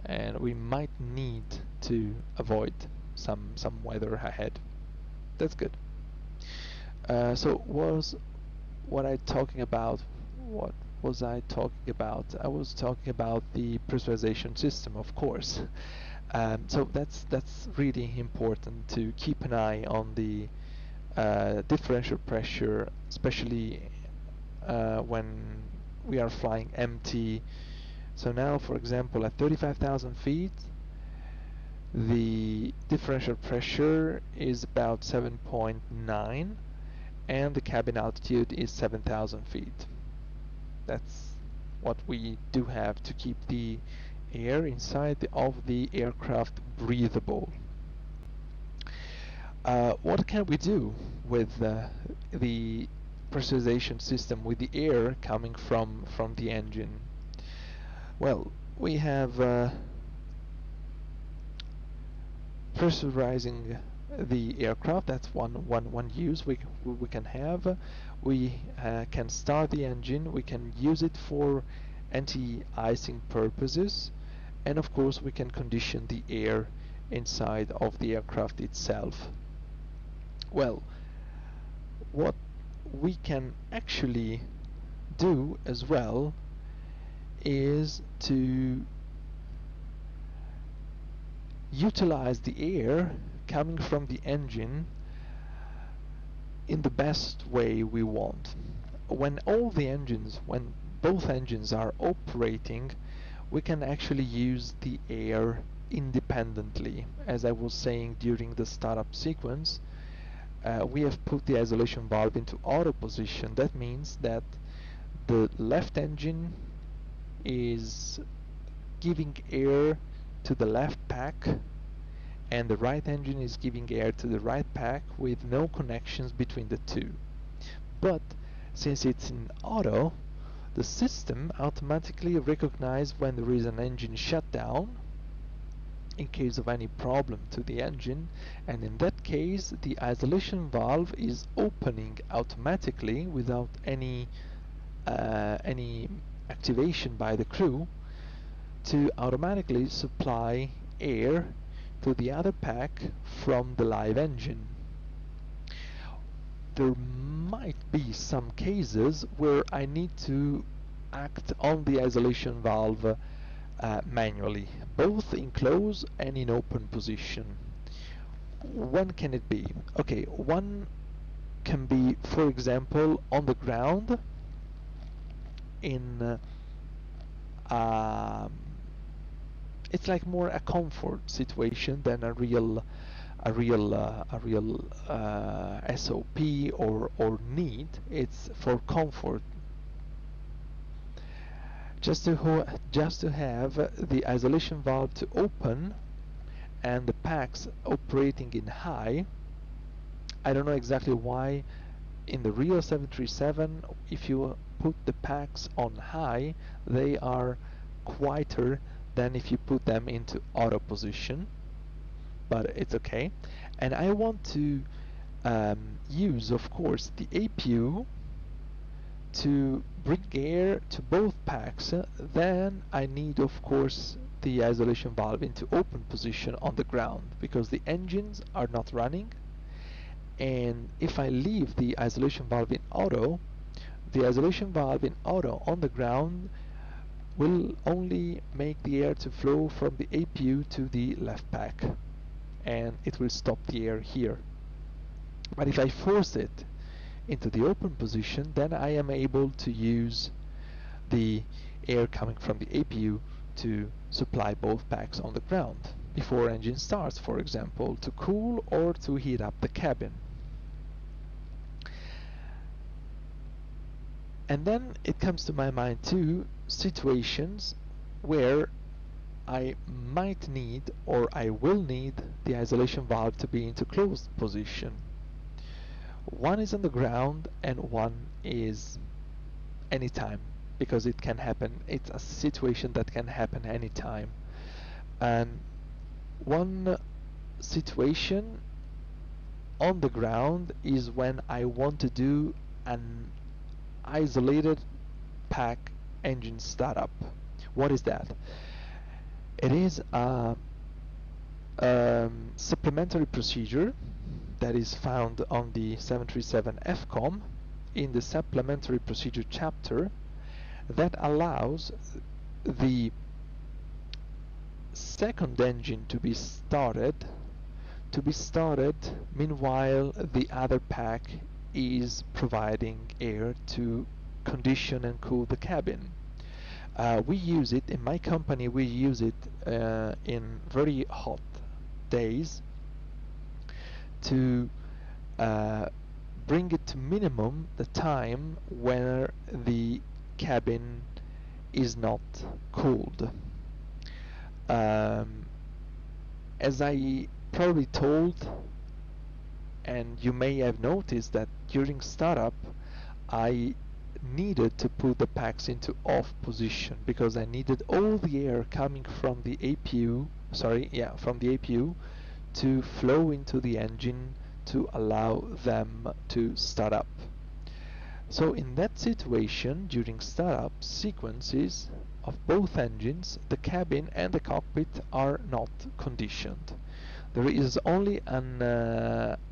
and we might need to avoid some weather ahead. That's good. So what I talking about? What was I talking about? I was talking about the pressurization system, of course. So that's really important to keep an eye on the differential pressure, especially when we are flying empty. So now, for example, at 35,000 feet, the differential pressure is about 7.9, and the cabin altitude is 7,000 feet. That's what we do have to keep the air inside of the aircraft breathable. What can we do with the pressurization system, with the air coming from the engine? Well, we have pressurizing the aircraft. That's one use we can have. We can start the engine. We can use it for anti-icing purposes, and of course we can condition the air inside of the aircraft itself. Well, what we can actually do as well is to utilize the air coming from the engine in the best way we want. When both engines are operating, we can actually use the air independently. As I was saying during the startup sequence, we have put the isolation valve into auto position. That means that the left engine is giving air to the left pack, and the right engine is giving air to the right pack with no connections between the two. But since it's in auto, the system automatically recognizes when there is an engine shutdown in case of any problem to the engine, and in that case the isolation valve is opening automatically without any activation by the crew to automatically supply air to the other pack from the live engine. There might be some cases where I need to act on the isolation valve manually, both in close and in open position. When can it be? Okay, one can be, for example, on the ground in it's like more a comfort situation than a real SOP or need. It's for comfort, just to have the isolation valve to open and the packs operating in high. I don't know exactly why in the real 737 if you put the packs on high they are quieter than if you put them into auto position, but it's okay. And I want to use, of course, the APU to bring air to both packs. Then I need, of course, the isolation valve into open position on the ground because the engines are not running, and if I leave the isolation valve in auto, the isolation valve in auto on the ground will only make the air to flow from the APU to the left pack, and it will stop the air here. But if I force it into the open position, then I am able to use the air coming from the APU to supply both packs on the ground before engine starts, for example, to cool or to heat up the cabin. And then it comes to my mind two situations where I might need or I will need the isolation valve to be into closed position. One is on the ground and one is anytime, because it can happen. It's a situation that can happen anytime. And one situation on the ground is when I want to do an isolated pack engine startup. What is that? It is a supplementary procedure that is found on the 737 FCOM in the supplementary procedure chapter that allows the second engine to be started meanwhile the other pack is providing air to condition and cool the cabin. We use it in my company. We use it in very hot days to bring it to minimum the time where the cabin is not cooled. As I probably told, and you may have noticed that during startup I needed to put the packs into off position because I needed all the air coming from the APU, from the APU to flow into the engine to allow them to start up. So in that situation, during startup sequences of both engines, the cabin and the cockpit are not conditioned. There is only an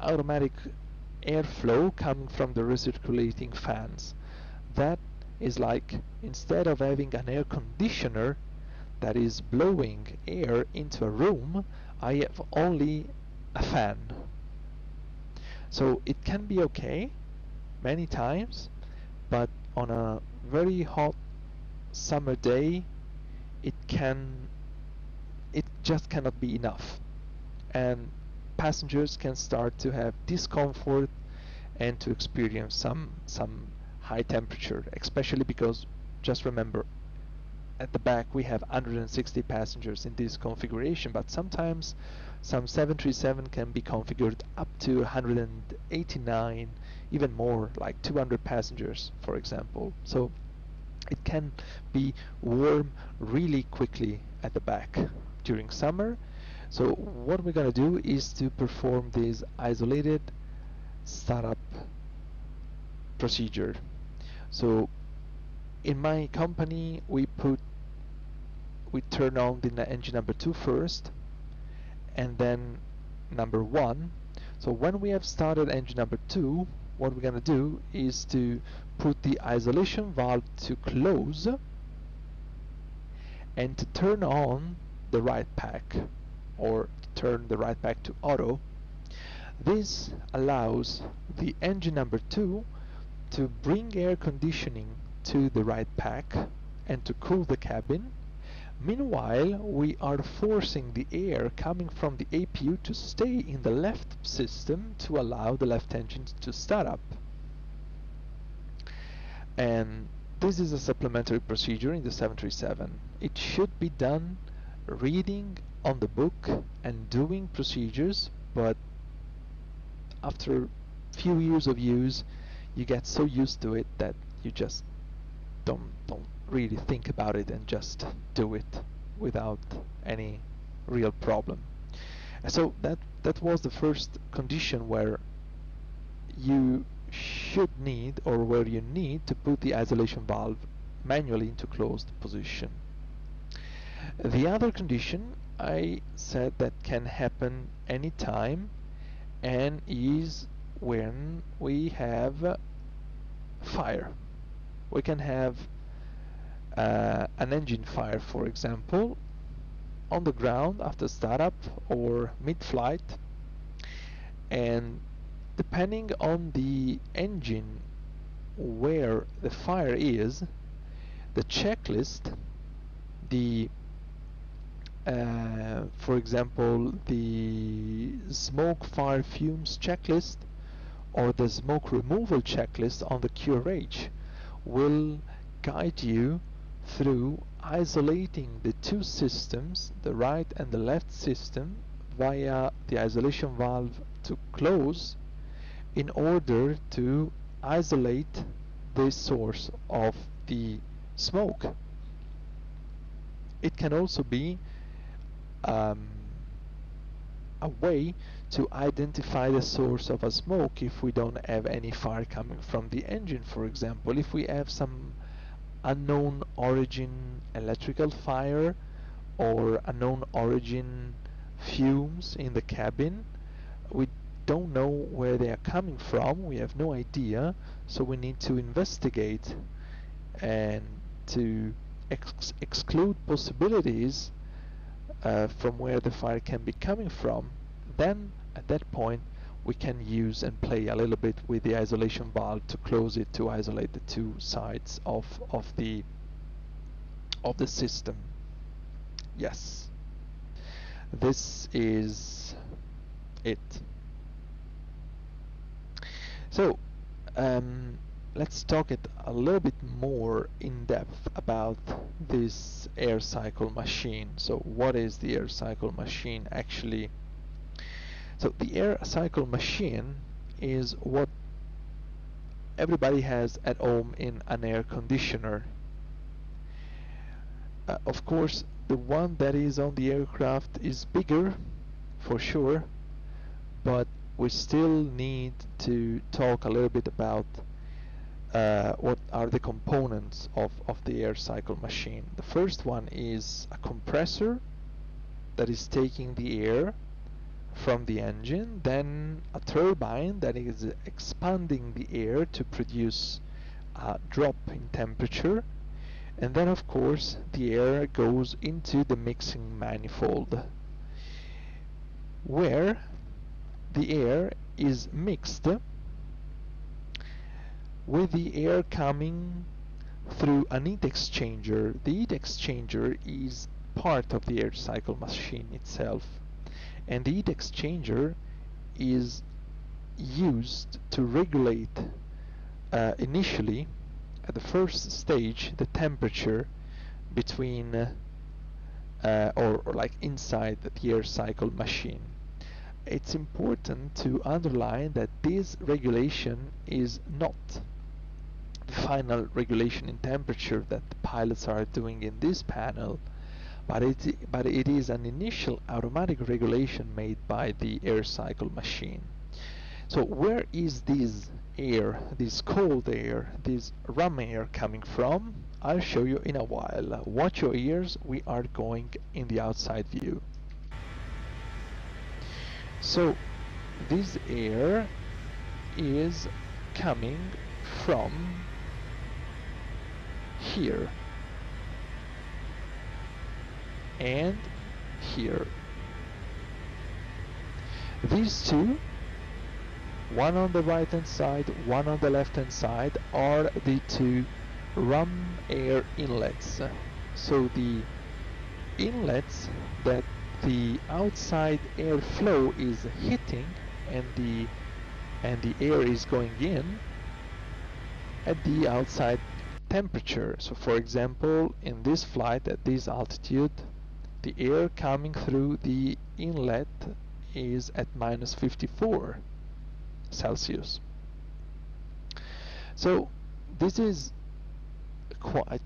automatic airflow coming from the recirculating fans. That is like, instead of having an air conditioner that is blowing air into a room, I have only a fan. So it can be okay many times, but on a very hot summer day it just cannot be enough, and passengers can start to have discomfort and to experience some high temperature, especially because, just remember, at the back we have 160 passengers in this configuration, but sometimes some 737 can be configured up to 189, even more, like 200 passengers, for example. So it can be warm really quickly at the back during summer. So what we're going to do is to perform this isolated startup procedure. So in my company we turn on the engine number 2 first, and then number 1. So when we have started engine number 2, what we're going to do is to put the isolation valve to close and to turn on the right pack, or turn the right pack to auto. This allows the engine number 2 to bring air conditioning to the right pack and to cool the cabin. Meanwhile, we are forcing the air coming from the APU to stay in the left system to allow the left engine to start up. And this is a supplementary procedure in the 737. It should be done reading on the book and doing procedures, but after few years of use you get so used to it that you just don't really think about it and just do it without any real problem. So that was the first condition where you should need, or where you need to put the isolation valve manually into closed position. The other condition I said that can happen anytime, and is when we have fire. We can have an engine fire, for example, on the ground after startup or mid-flight, and depending on the engine where the fire is, the checklist, the for example the smoke fire fumes checklist or the smoke removal checklist on the QRH will guide you through isolating the two systems, the right and the left system, via the isolation valve to close, in order to isolate the source of the smoke. It can also be a way to identify the source of a smoke if we don't have any fire coming from the engine. For example, if we have some unknown origin electrical fire or unknown origin fumes in the cabin, we don't know where they are coming from, we have no idea, so we need to investigate and to exclude possibilities from where the fire can be coming from. Then at that point we can use and play a little bit with the isolation valve to close it, to isolate the two sides of the system. Yes, this is it. So let's talk it a little bit more in depth about this air cycle machine. So what is the air cycle machine actually? So the air cycle machine is what everybody has at home in an air conditioner. Of course, the one that is on the aircraft is bigger, for sure, but we still need to talk a little bit about what are the components of the air cycle machine. The first one is a compressor that is taking the air from the engine, then a turbine that is expanding the air to produce a drop in temperature, and then of course the air goes into the mixing manifold, where the air is mixed with the air coming through an heat exchanger. The heat exchanger is part of the air cycle machine itself, and the heat exchanger is used to regulate initially, at the first stage, the temperature between or like inside the air cycle machine. It's important to underline that this regulation is not the final regulation in temperature that the pilots are doing in this panel, but it is an initial automatic regulation made by the air cycle machine. So where is this air, this cold air, this rum air coming from? I'll show you in a while. Watch your ears, we are going in the outside view. So this air is coming from here and here. These two, one on the right hand side, one on the left hand side, are the two rum air inlets. So the inlets that the outside air flow is hitting and the air is going in at the outside temperature. So for example, in this flight at this altitude, the air coming through the inlet is at -54 Celsius. So this is quite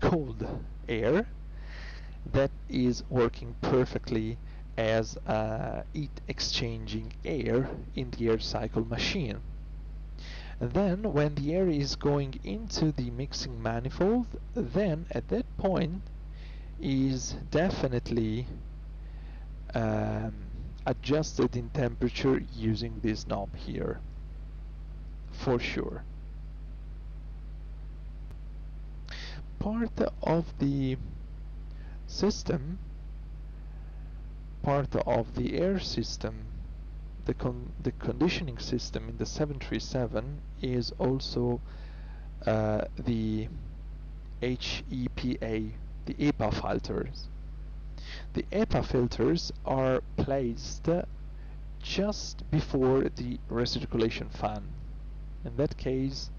cold air that is working perfectly as heat exchanging air in the air cycle machine. And then when the air is going into the mixing manifold, then at that point is definitely adjusted in temperature using this knob here, for sure. Part of the system, part of the air system, the conditioning system in the 737 is also the HEPA, the HEPA filters. The HEPA filters are placed just before the recirculation fan. In that case,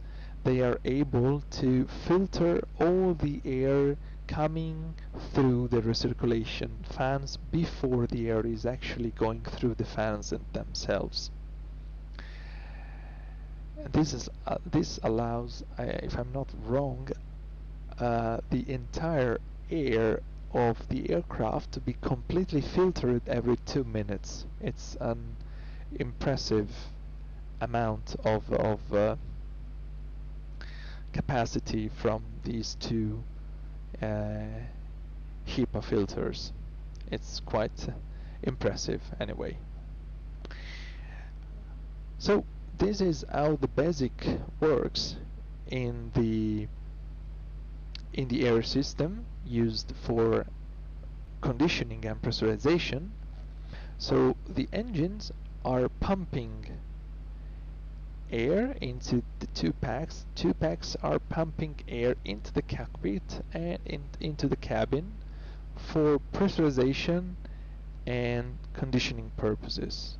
they are able to filter all the air coming through the recirculation fans before the air is actually going through the fans themselves. This allows, if I'm not wrong, the entire air of the aircraft to be completely filtered every 2 minutes. It's an impressive amount of capacity from these two HEPA filters. It's quite impressive anyway. So this is how the basic works in the air system used for conditioning and pressurization. So the engines are pumping air into the two packs. Two packs are pumping air into the cockpit and into the cabin for pressurization and conditioning purposes.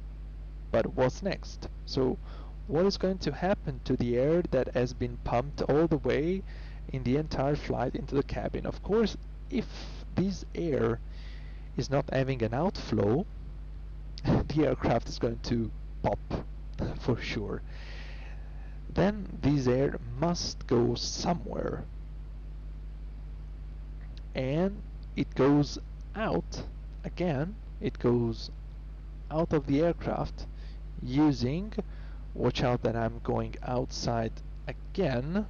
But what's next? So what is going to happen to the air that has been pumped all the way in the entire flight into the cabin? Of course, if this air is not having an outflow, the aircraft is going to pop for sure. Then this air must go somewhere, and it goes out again. It goes out of the aircraft using, watch out that I'm going outside again,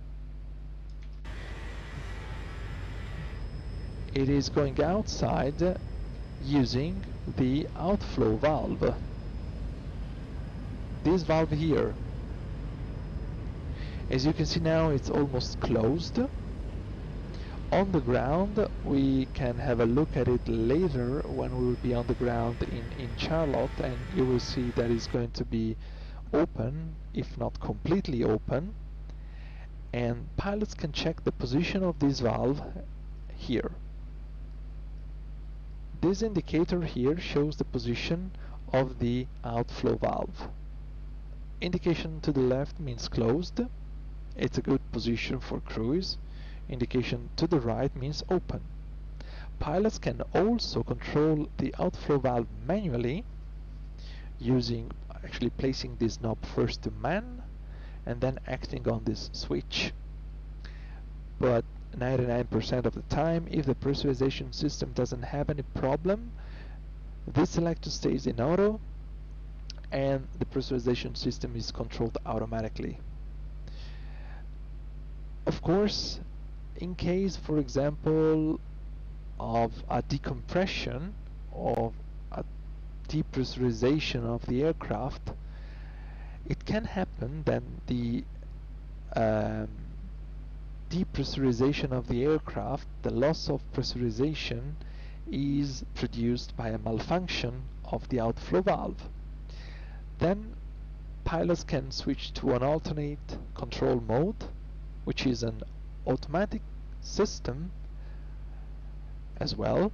it is going outside using the outflow valve, this valve here. As you can see now, it's almost closed. On the ground, we can have a look at it later when we will be on the ground in Charlotte, and you will see that it's going to be open, if not completely open, and pilots can check the position of this valve here. This indicator here shows the position of the outflow valve. Indication to the left means closed. It's a good position for cruise. Indication to the right means open. pilots can also control the outflow valve manually using actually placing this knob first to man and then acting on this switch. But 99% of the time, if the pressurization system doesn't have any problem, this selector stays in auto and the pressurization system is controlled automatically. Of course, in case, for example, of a decompression or a depressurization of the aircraft, it can happen that the depressurization of the aircraft, the loss of pressurization, is produced by a malfunction of the outflow valve. Then pilots can switch to an alternate control mode, which is an automatic system as well,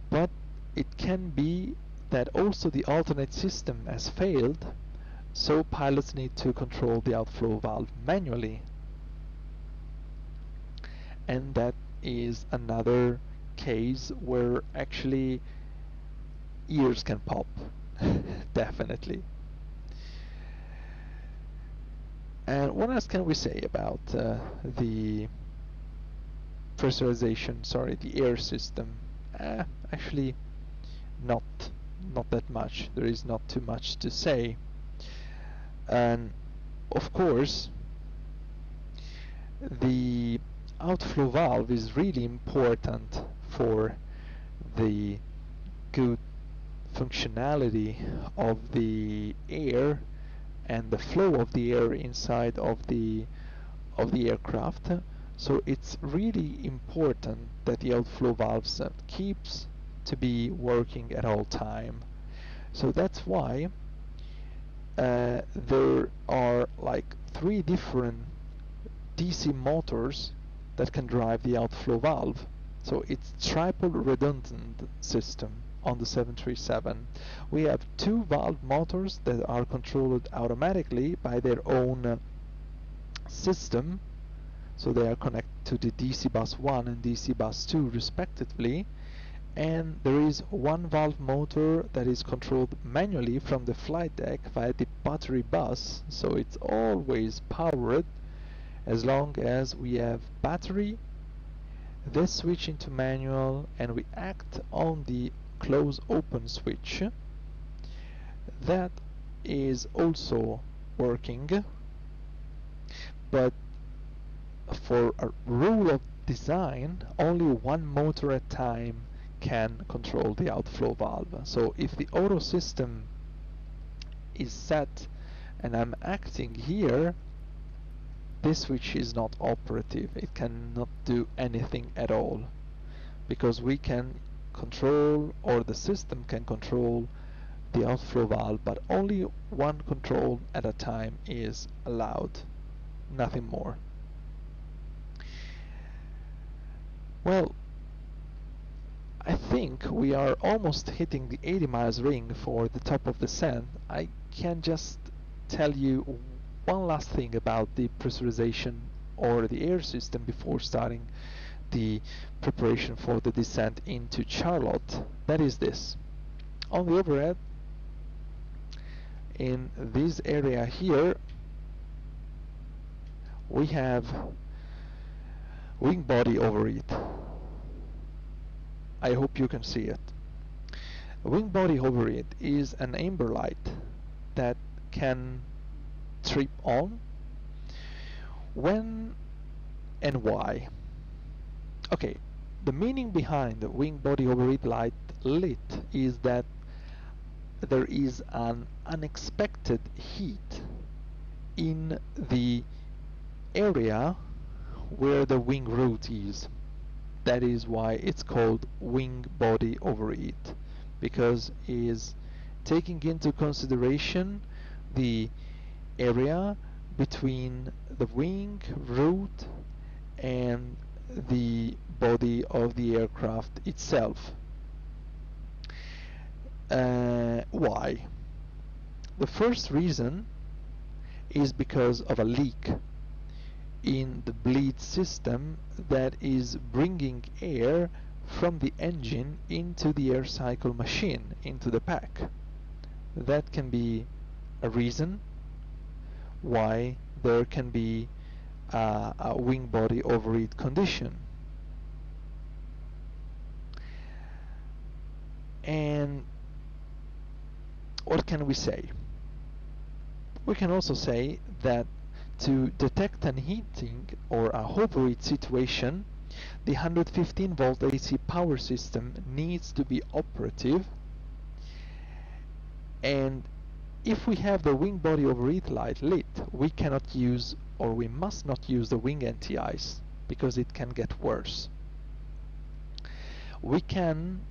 but it can be that also the alternate system has failed, so pilots need to control the outflow valve manually, and that is another case where actually ears can pop. Definitely. And what else can we say about the the air system? Actually, not that much. There is not too much to say. And of course, the outflow valve is really important for the good functionality of the air and the flow of the air inside of the aircraft. So it's really important that the outflow valves keeps to be working at all time. So that's why there are like 3 different DC motors that can drive the outflow valve. So it's triple redundant system on the 737. We have 2 valve motors that are controlled automatically by their own system. So they are connected to the DC bus 1 and DC bus 2 respectively. And there is 1 valve motor that is controlled manually from the flight deck via the battery bus. So it's always powered as long as we have battery. This switch into manual and we act on the close open switch. That is also working, but for a rule of design, only 1 motor at a time can control the outflow valve. So if the auto system is set and I'm acting here, this switch is not operative. It cannot do anything at all, because we can control, or the system can control, the outflow valve, but only 1 control at a time is allowed, nothing more. Well, I think we are almost hitting the 80 miles ring for the top of descent. I can just tell you one last thing about the pressurization or the air system before starting the preparation for the descent into Charlotte. That is this. On the overhead, in this area here, we have wing body overheat. I hope you can see it. Wing body overheat is an amber light that can trip on. When and why? Okay, the meaning behind the wing body overheat light lit is that there is an unexpected heat in the area where the wing root is. That is why it's called wing body overheat, because it is taking into consideration the area between the wing root and the body of the aircraft itself. Why? The first reason is because of a leak in the bleed system that is bringing air from the engine into the air cycle machine, into the pack. That can be a reason why there can be a wing body overheat condition. And what can we say? We can also say that to detect an heating or a overheat situation, the 115 volt AC power system needs to be operative, and if we have the wing body overheat light lit, we cannot use, or we must not use, the wing anti-ice, because it can get worse. We can,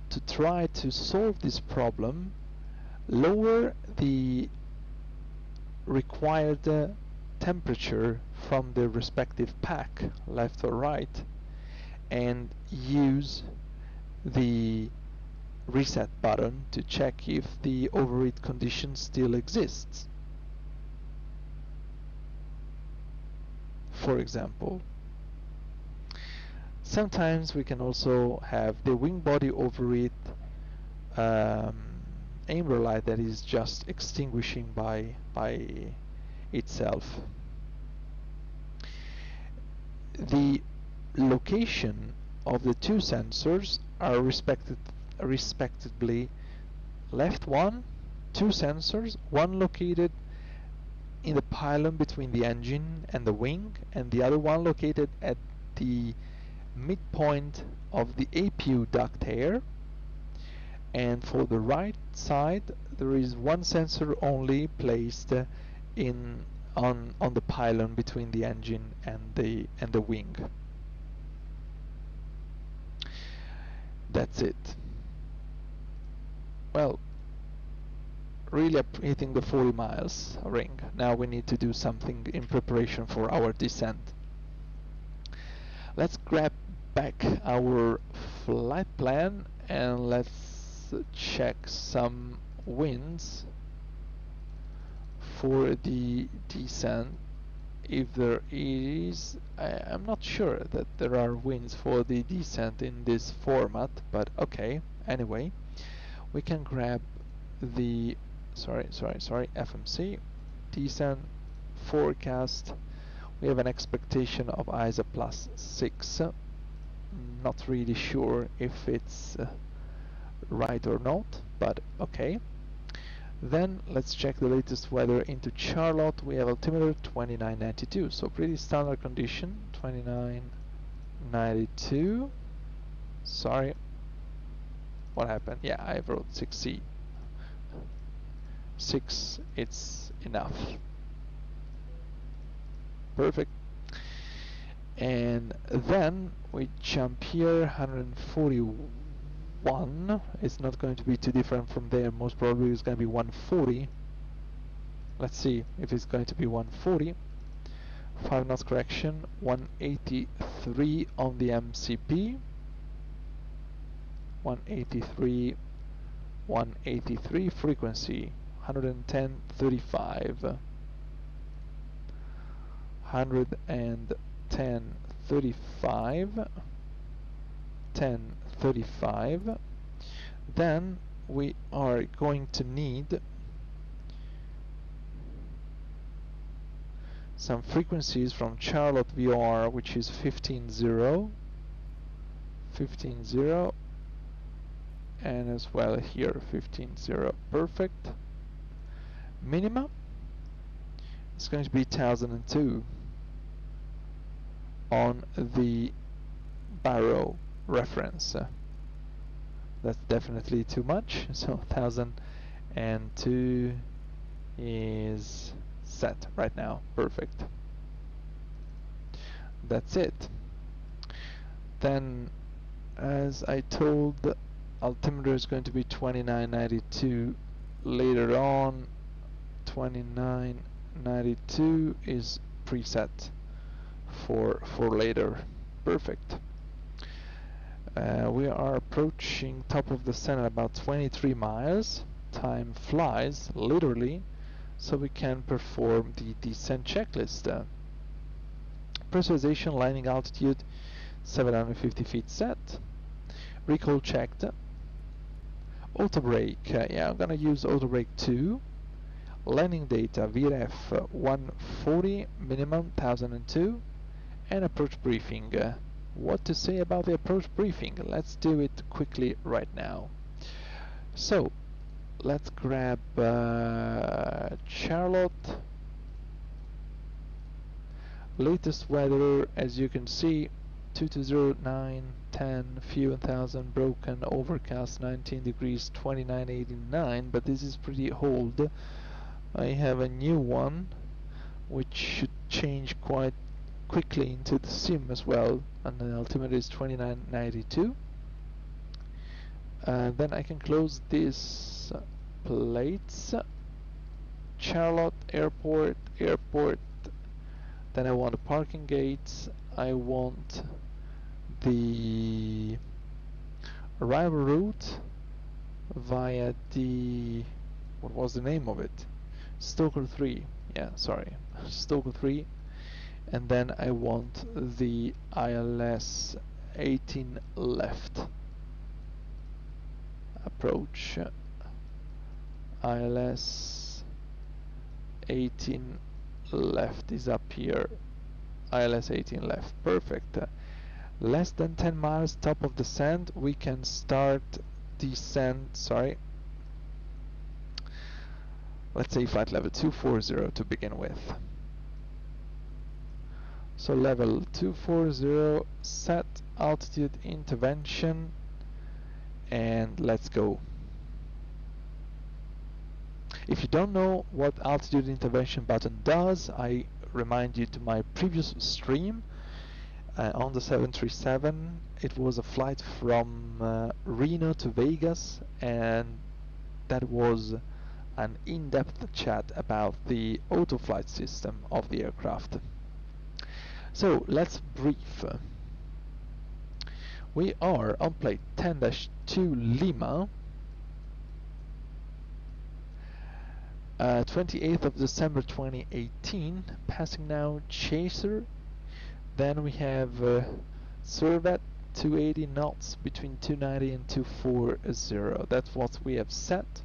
to try to solve this problem, lower the required temperature from the respective pack, left or right, and use the reset button to check if the overheat condition still exists. For example, sometimes we can also have the wing body overheat amber light that is just extinguishing by itself. The location of the two sensors are respectively left two sensors, one located in the pylon between the engine and the wing, and the other one located at the midpoint of the APU duct air. And for the right side, there is one sensor only placed on the pylon between the engine and the wing. That's it. Well, really hitting the 40 miles ring. Now we need to do something in preparation for our descent. Let's grab back our flight plan and let's check some winds for the descent. If there is, I'm not sure that there are winds for the descent in this format, but okay. Anyway, we can grab the FMC descent forecast. We have an expectation of ISA +6. Not really sure if it's right or not, but okay. Then let's check the latest weather into Charlotte. We have altimeter 2992, so pretty standard condition. 2992. Sorry, what happened? Yeah, I wrote 6C. 6, it's enough. Perfect. And then we jump here, 141. It's not going to be too different from there. Most probably it's going to be 140. Let's see if it's going to be 140. 5 knots correction, 183 on the MCP. 183, 183 frequency, 110.35. 110.35, 10.35. Then we are going to need some frequencies from Charlotte VR, which is 15.0, 15.0, and as well here 15.0. Perfect. Minima, it's going to be 1002 on the Barrow reference. That's definitely too much, so 1002 is set right now. Perfect. That's it. Then, as I told, the altimeter is going to be 2992 later on. 2992 is preset for later. Perfect. We are approaching top of the sun at about 23 miles. Time flies, literally, so we can perform the descent checklist. Pressurization, landing altitude 750 feet set. Recall checked. Auto brake, yeah, I'm gonna use auto brake 2. Landing data VRF 140 minimum 1002, and approach briefing. What to say about the approach briefing? Let's do it quickly right now. So let's grab Charlotte. Latest weather, as you can see, 2209, 10, few 1000, broken, overcast, 19 degrees, 2989, but this is pretty old. I have a new one which should change quite quickly into the sim as well, and the altimeter is 2992. Then I can close these plates. Charlotte airport, airport. Then I want the parking gates. I want the arrival route via the, what was the name of it? Stoker 3. Yeah, sorry, Stoker 3. And then I want the ILS 18 left approach. ILS 18 left is up here. ILS 18 left, perfect. Less than 10 miles top of descent, we can start descent, sorry. Let's say flight level 240 to begin with. So level 240, set altitude intervention, and let's go. If you don't know what altitude intervention button does, I remind you to my previous stream on the 737. It was a flight from Reno to Vegas, and that was an in-depth chat about the auto-flight system of the aircraft. So let's brief. We are on plate 10-2 Lima, 28th of December 2018, passing now Chaser. Then we have Servet 280 knots between 290 and 240. That's what we have set.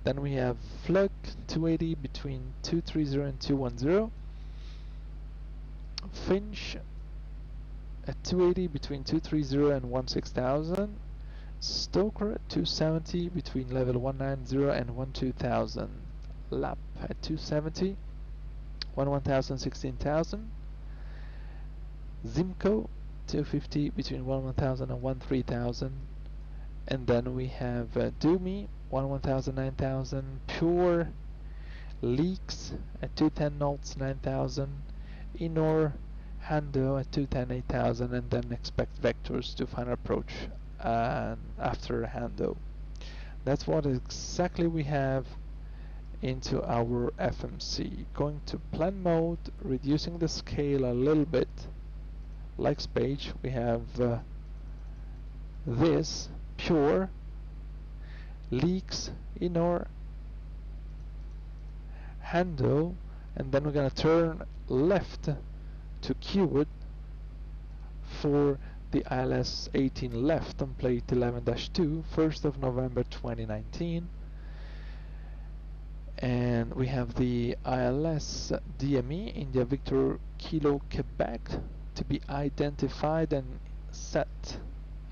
Then we have Flug 280 between 230 and 210. Finch at 280 between 230 and 16,000. Stoker at 270 between level 190 and 12,000. Lap at 270, 11,000, 16,000. Zimco 250 between 11,000 and 13,000. And then we have Doomy 11,000, 9,000. Pure Leaks at 210 knots, 9,000. Inor Hando at 210, 8,000, and then expect vectors to final approach after Hando. That's what exactly we have into our FMC. Going to plan mode, reducing the scale a little bit. Like Spage, we have this, Pure, Leaks, Inor, Hando, and then we're gonna turn left to Qwood for the ILS 18 left on plate 11-2, 1st of November 2019. And we have the ILS DME India Victor Kilo Quebec to be identified and set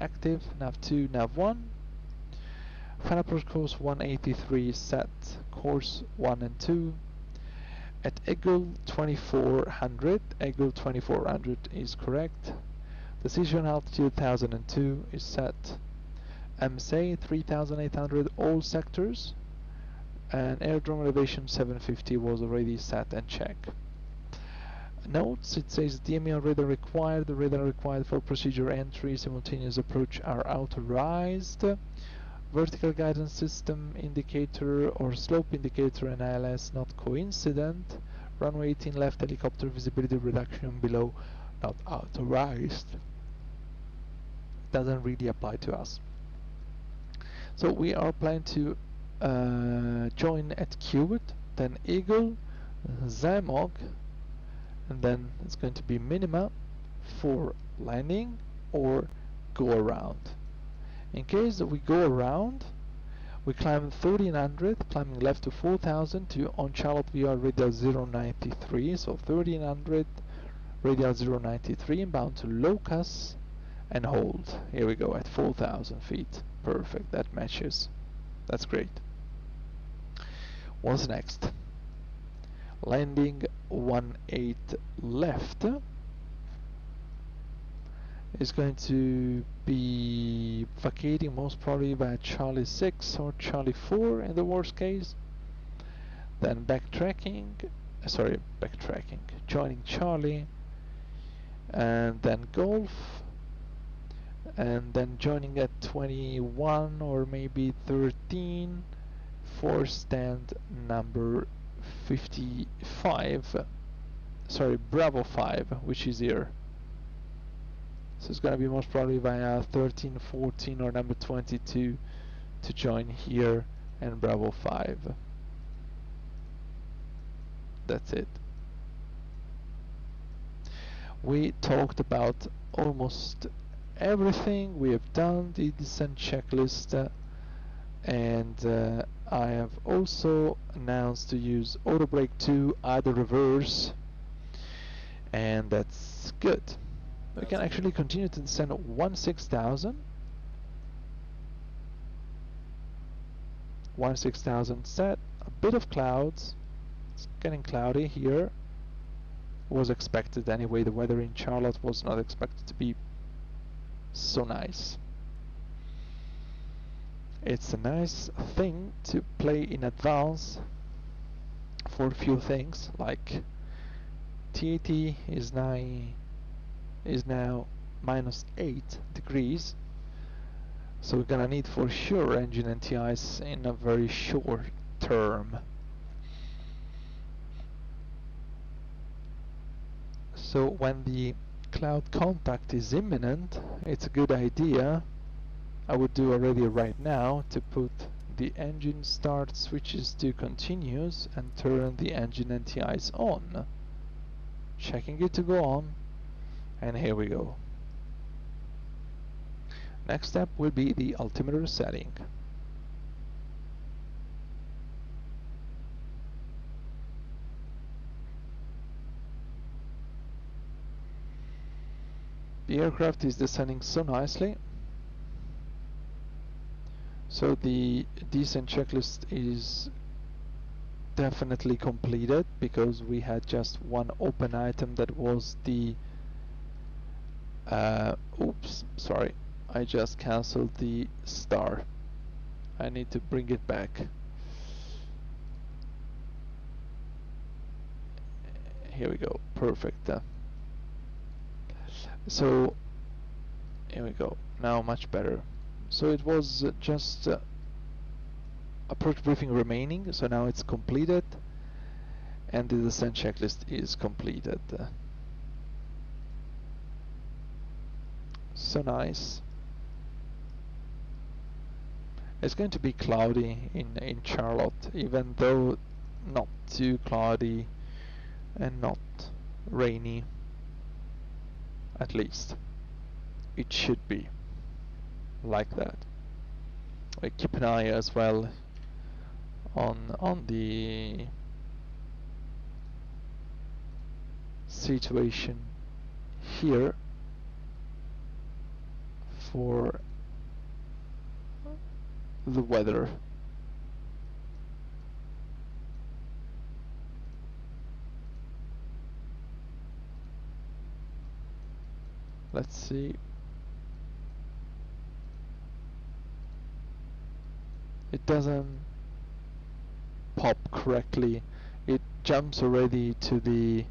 active, nav 2, nav 1. Final approach course 183 set, course 1 and 2. At Eagle 2400, Eagle 2400 is correct. Decision altitude 1002 is set. MSA 3800 all sectors, and airdrome elevation 750 was already set and checked. Notes, it says DME radar required. The radar required for procedure entry, simultaneous approach are authorized. Vertical guidance system indicator or slope indicator and ILS not coincident. Runway 18 left, helicopter visibility reduction below not authorized. Doesn't really apply to us. So we are planning to join at Qwood, then Eagle, Zamog, and then it's going to be minima for landing or go around. In case we go around, we climb 1300, climbing left to 4000 to on Charlotte VR radial 093, so 1300 radial 093 inbound to Locus and hold. Here we go at 4000 feet. Perfect, that matches. That's great. What's next? Landing 18 left is going to be vacating most probably by Charlie 6 or Charlie 4 in the worst case. Then backtracking, joining Charlie, and then Golf, and then joining at 21 or maybe 13 for stand number 55, Bravo 5, which is here. So it's gonna be most probably via 13, 14 or number 22 to join here and Bravo 5. That's it. We talked about almost everything. We have done the descent checklist, and I have also announced to use auto brake 2, either reverse, and that's good. We can actually continue to descend 16,000. 16,000 set, a bit of clouds. It's getting cloudy here. Was expected anyway. The weather in Charlotte was not expected to be so nice. It's a nice thing to play in advance for a few things, like TAT is now -8 degrees, so we're gonna need for sure engine NTIs in a very short term. So when the cloud contact is imminent, it's a good idea, I would do already right now, to put the engine start switches to continuous and turn the engine NTIs on. Checking it to go on, and here we go. Next step will be the altimeter setting. The aircraft is descending so nicely. So the descent checklist is definitely completed, because we had just one open item, that was the oops, sorry, I just cancelled the star. I need to bring it back. Here we go, perfect. So here we go, now much better. So it was just approach briefing remaining, so now it's completed and the descent checklist is completed. So nice. It's going to be cloudy in Charlotte, even though not too cloudy and not rainy. At least it should be like that. We keep an eye as well on the situation here for the weather. Let's see. It doesn't pop correctly. It jumps already to the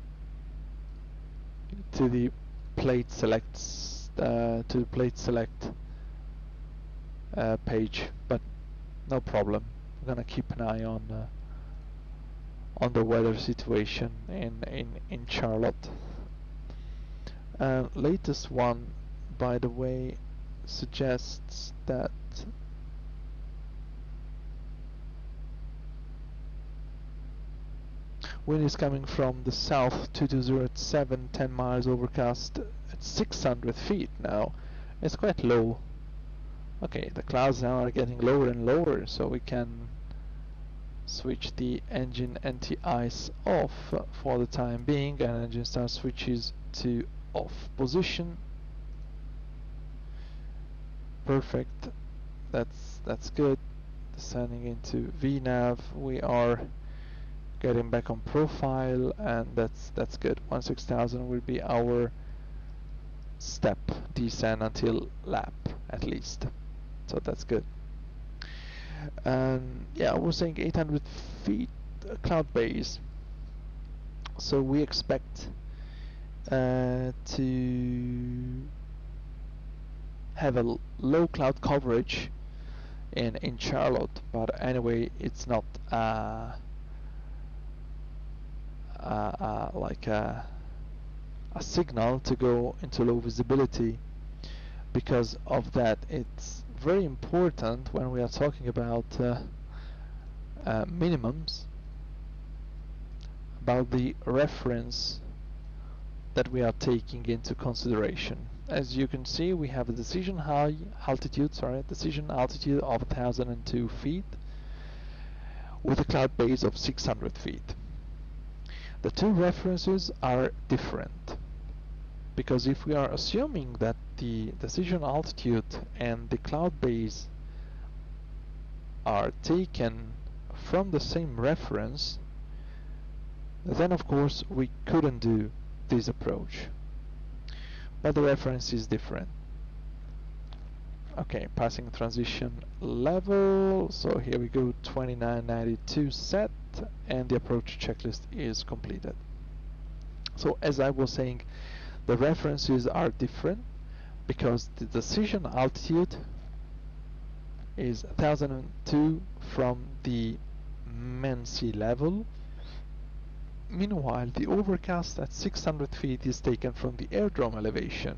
plate selects to the plate select page, but no problem. I'm gonna keep an eye on the weather situation in Charlotte. Latest one, by the way, suggests that wind is coming from the south 2207, 10 miles overcast at 600 feet now, It's quite low. Okay, the clouds now are getting lower and lower, so we can switch the engine anti-ice off for the time being, and engine start switches to off position. Perfect. That's good. Descending into VNAV, we are getting back on profile, and that's good. 16,000 will be our step descent until lap at least, so that's good. And yeah, we're saying 800 feet cloud base, so we expect to have a low cloud coverage in Charlotte, but anyway, it's not like a signal to go into low visibility. Because of that, it's very important when we are talking about minimums, about the reference that we are taking into consideration. As you can see, we have a decision altitude of 1002 feet with a cloud base of 600 feet. The two references are different, because if we are assuming that the decision altitude and the cloud base are taken from the same reference, then of course we couldn't do this approach. But the reference is different. Okay, passing transition level, so here we go, 2992 set, and the approach checklist is completed. So as I was saying, the references are different because the decision altitude is 1002 from the main sea level. Meanwhile, the overcast at 600 feet is taken from the airdrome elevation.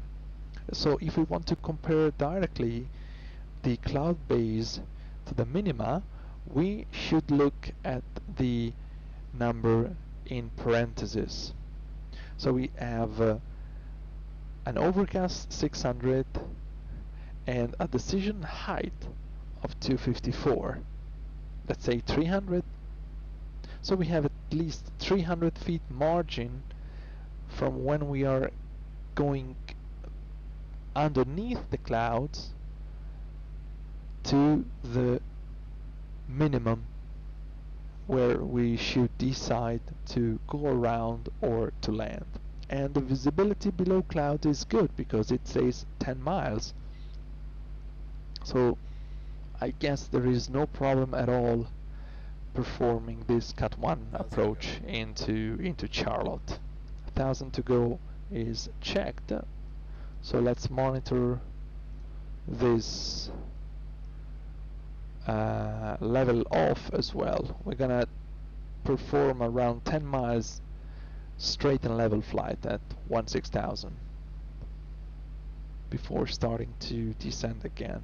So if we want to compare directly the cloud base to the minima, we should look at the number in parentheses. So we have an overcast 600 and a decision height of 254. Let's say 300. So we have at least 300 feet margin from when we are going underneath the clouds to the minimum where we should decide to go around or to land. And the visibility below cloud is good because it says 10 miles. So I guess there is no problem at all performing this Cat 1 approach into Charlotte. 1000 to go is checked. So let's monitor this level off as well. We're gonna perform around 10 miles straight and level flight at 16,000 before starting to descend again.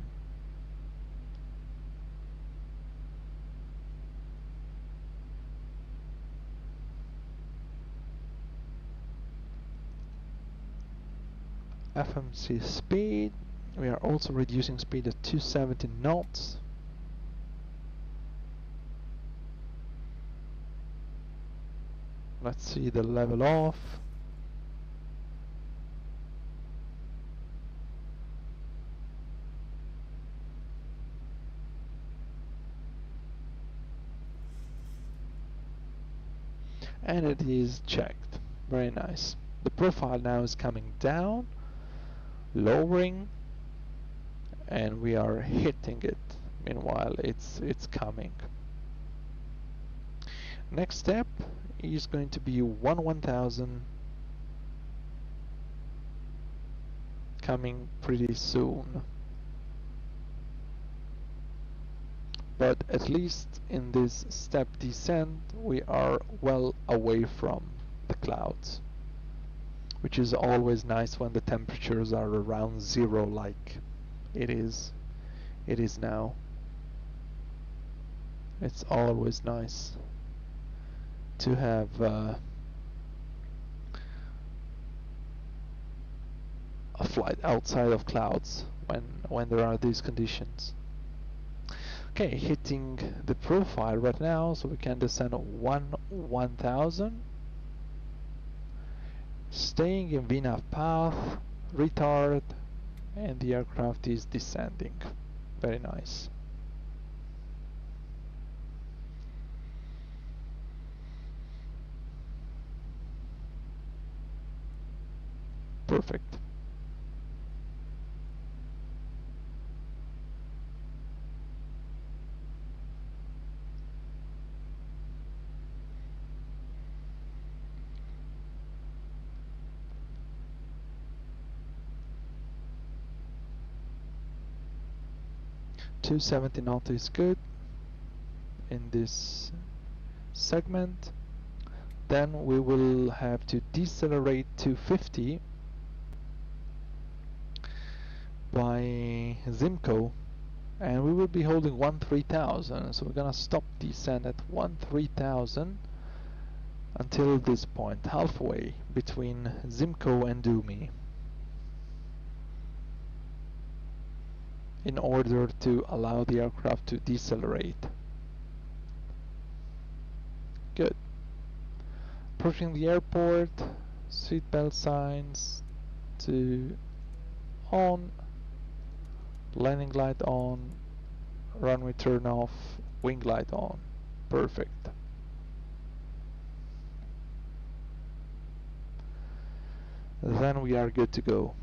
FMC speed, we are also reducing speed at 270 knots. Let's see the level off. And it is checked. Very nice. The profile now is coming down, lowering, and we are hitting it. Meanwhile, it's coming. Next step is going to be 1000 coming pretty soon. But at least in this step descent we are well away from the clouds, which is always nice when the temperatures are around zero like it is now. It's always nice to have a flight outside of clouds when there are these conditions. Okay, hitting the profile right now, so we can descend 1000, staying in VNAV path, retard, and the aircraft is descending. Very nice. Perfect. .270 knot is good in this segment. Then we will have to decelerate to 50 by Zimco, and we will be holding 13,000, so we're gonna stop descent at 13,000 until this point, halfway between Zimco and Dumi, in order to allow the aircraft to decelerate. Good. Approaching the airport, seatbelt signs to on, landing light on, runway turn off, wing light on. Perfect. Then we are good to go.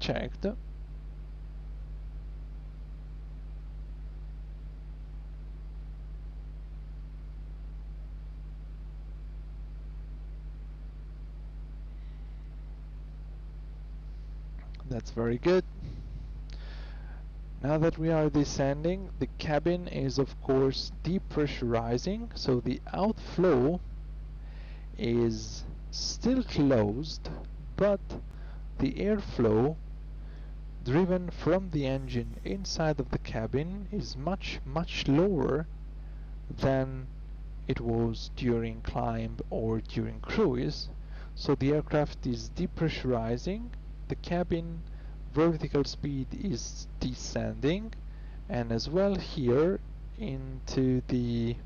Checked. That's very good. Now that we are descending, the cabin is of course depressurizing, so the outflow is still closed, but the airflow driven from the engine inside of the cabin is much lower than it was during climb or during cruise. So the aircraft is depressurizing, the cabin vertical speed is descending, and as well here into the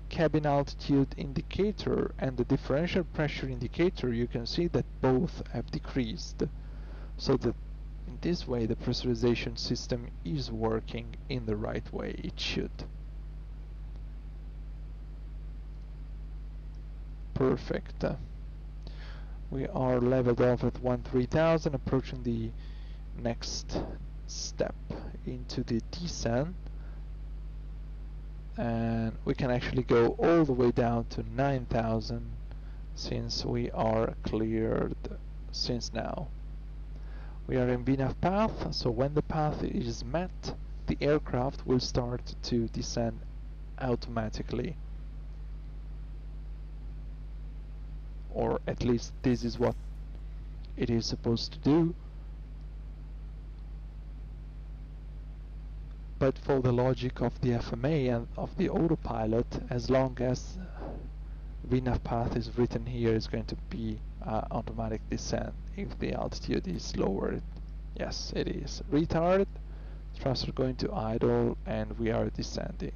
cabin altitude indicator and the differential pressure indicator, you can see that both have decreased, so that in this way the pressurization system is working in the right way it should. Perfect. We are leveled off at 13,000, approaching the next step into the descent, and we can actually go all the way down to 9,000 since we are cleared since now. We are in VNAV path, so when the path is met, the aircraft will start to descend automatically. Or at least this is what it is supposed to do. But for the logic of the FMA and of the autopilot, as long as VNAV path is written here, is going to be automatic descent if the altitude is lowered. Yes, it is. Retard, thrusters are going to idle, and we are descending.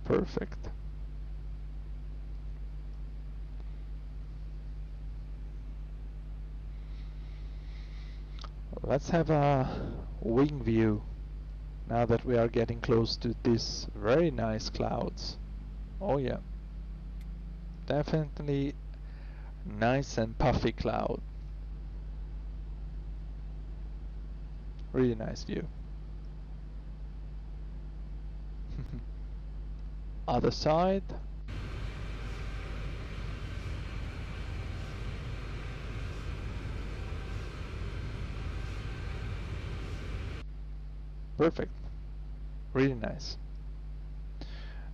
Perfect. Let's have a wing view now that we are getting close to these very nice clouds. Oh yeah, definitely nice and puffy cloud. Really nice view. Other side. Perfect. Really nice.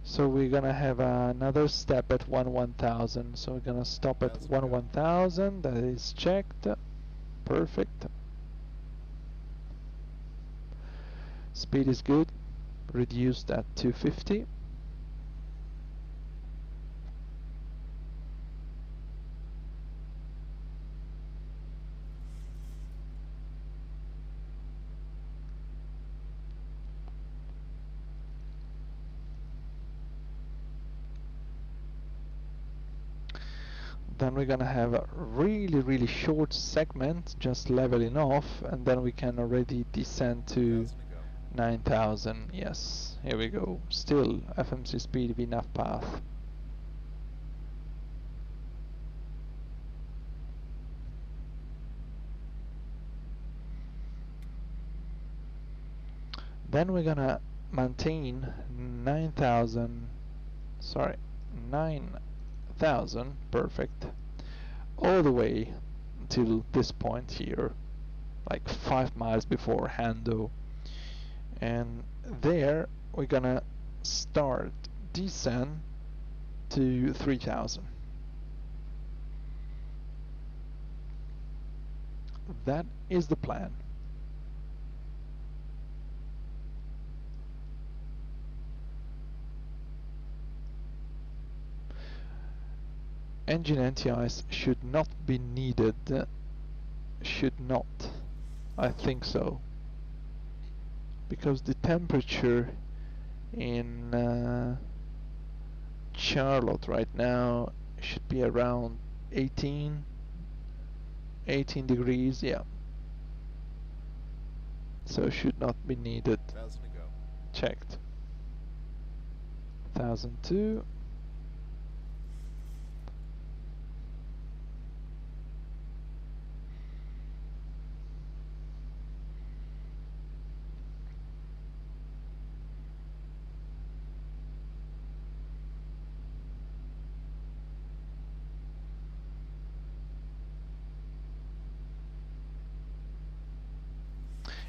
So we're gonna have another step at 11,000. So we're gonna stop at 11,000. That is checked. Perfect. Speed is good, reduced at 250. Then we're gonna have a really short segment just leveling off, and then we can already descend to 9,000. Yes, here we go. Still FMC speed VNAV path. Then we're gonna maintain 9,000, sorry, 9,000, perfect, all the way till this point here, like 5 miles before Hando. And there we're gonna start descent to 3,000. That is the plan. Engine anti-ice should not be needed. Should not. I think so. Because the temperature in Charlotte right now should be around 18 degrees, yeah. So should not be needed. 1,000 to go. Checked. 1,002.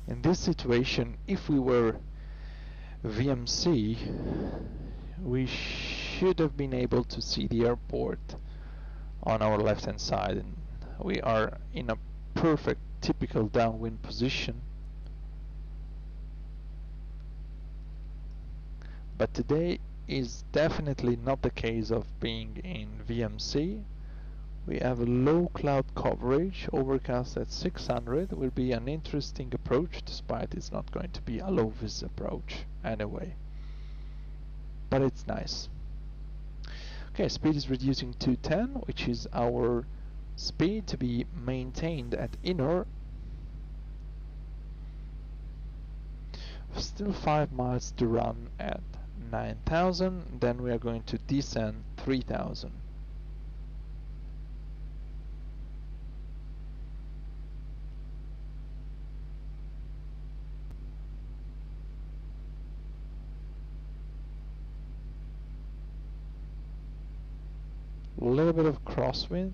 In this situation, if we were VMC, we should have been able to see the airport on our left hand side, and we are in a perfect typical downwind position. But today is definitely not the case of being in VMC. We have a low cloud coverage, overcast at 600 will be an interesting approach, despite it's not going to be a low vis approach anyway. But it's nice. Okay, speed is reducing to 10, which is our speed to be maintained at inner. Still 5 miles to run at 9,000, then we are going to descend 3,000. A little bit of crosswind.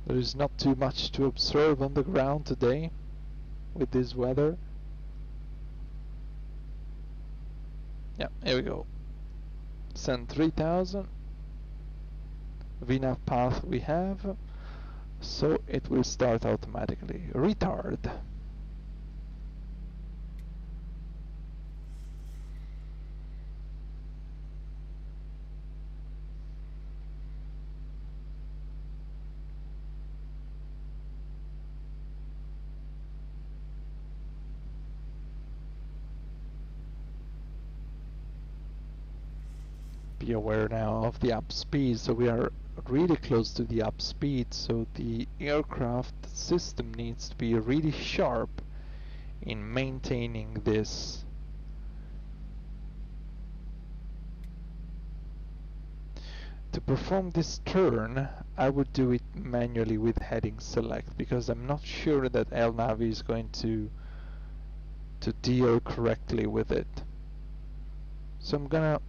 There is not too much to observe on the ground today with this weather. Yeah, here we go. Send 3,000. VNAV path we have. So it will start automatically. Retard. Be aware now of the up speed, so we are really close to the up speed, so the aircraft system needs to be really sharp in maintaining this. To perform this turn, I would do it manually with heading select, because I'm not sure that LNAV is going to deal correctly with it. So I'm gonna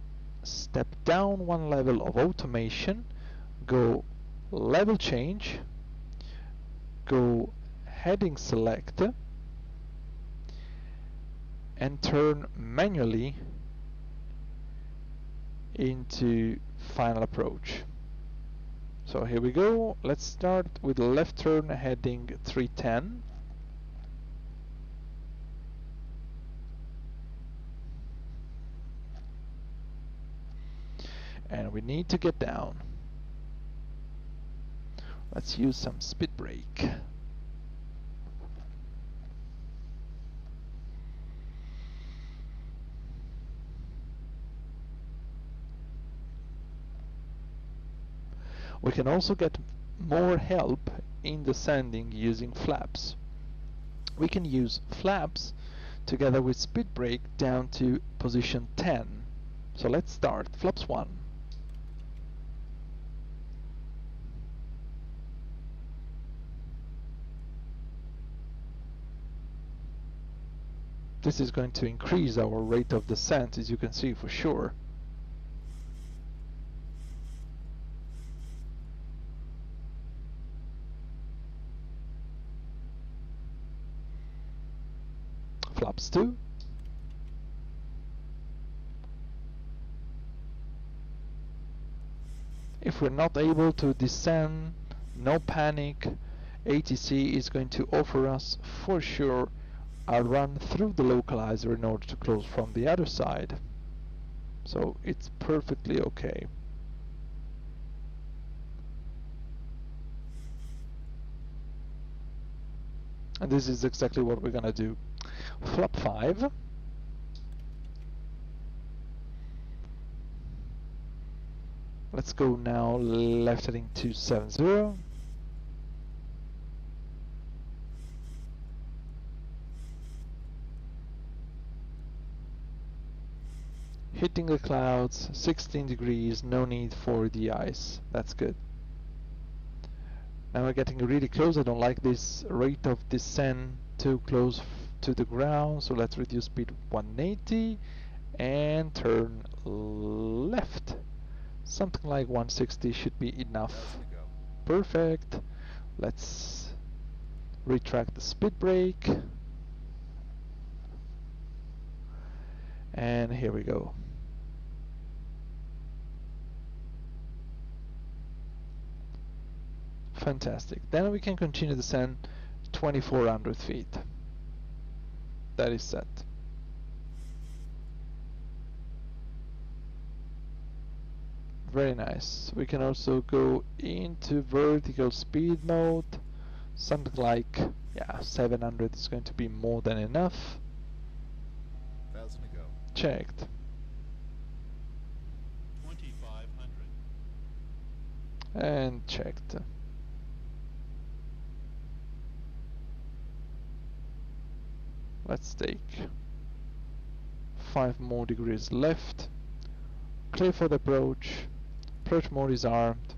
step down one level of automation, go level change, go heading select, and turn manually into final approach. So here we go. Let's start with left turn heading 310. And we need to get down. Let's use some speed brake. We can also get more help in descending using flaps. We can use flaps together with speed brake down to position 10. So let's start. Flaps 1. This is going to increase our rate of descent, as you can see, for sure. Flaps 2. If we're not able to descend, no panic. ATC is going to offer us, for sure, a run through the localizer in order to close from the other side. So it's perfectly okay. And this is exactly what we're gonna do. Flap 5. Let's go now left heading 270. Hitting the clouds, 16 degrees, no need for the ice. That's good. Now we're getting really close. I don't like this rate of descent too close to the ground, so let's reduce speed 180 and turn left. Something like 160 should be enough. Perfect. Let's retract the speed brake. And here we go. Fantastic. Then we can continue the descent 2400 feet. That is set. Very nice. We can also go into vertical speed mode. Something like, yeah, 700 is going to be more than enough. 1,000 to go. Checked. 2,500. And checked. Let's take 5 more degrees left. Clear for the approach. Approach mode is armed.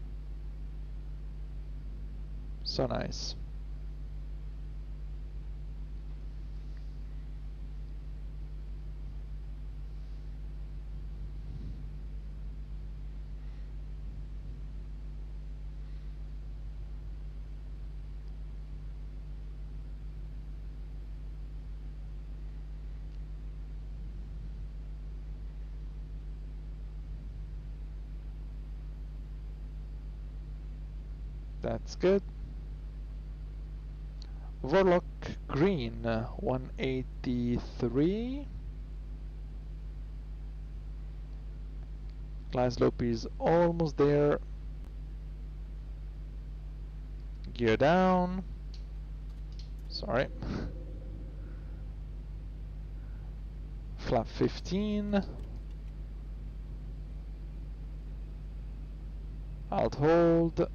So nice. That's good. Warlock green, 183. Glide slope is almost there. Gear down. Sorry. Flap 15. Alt hold.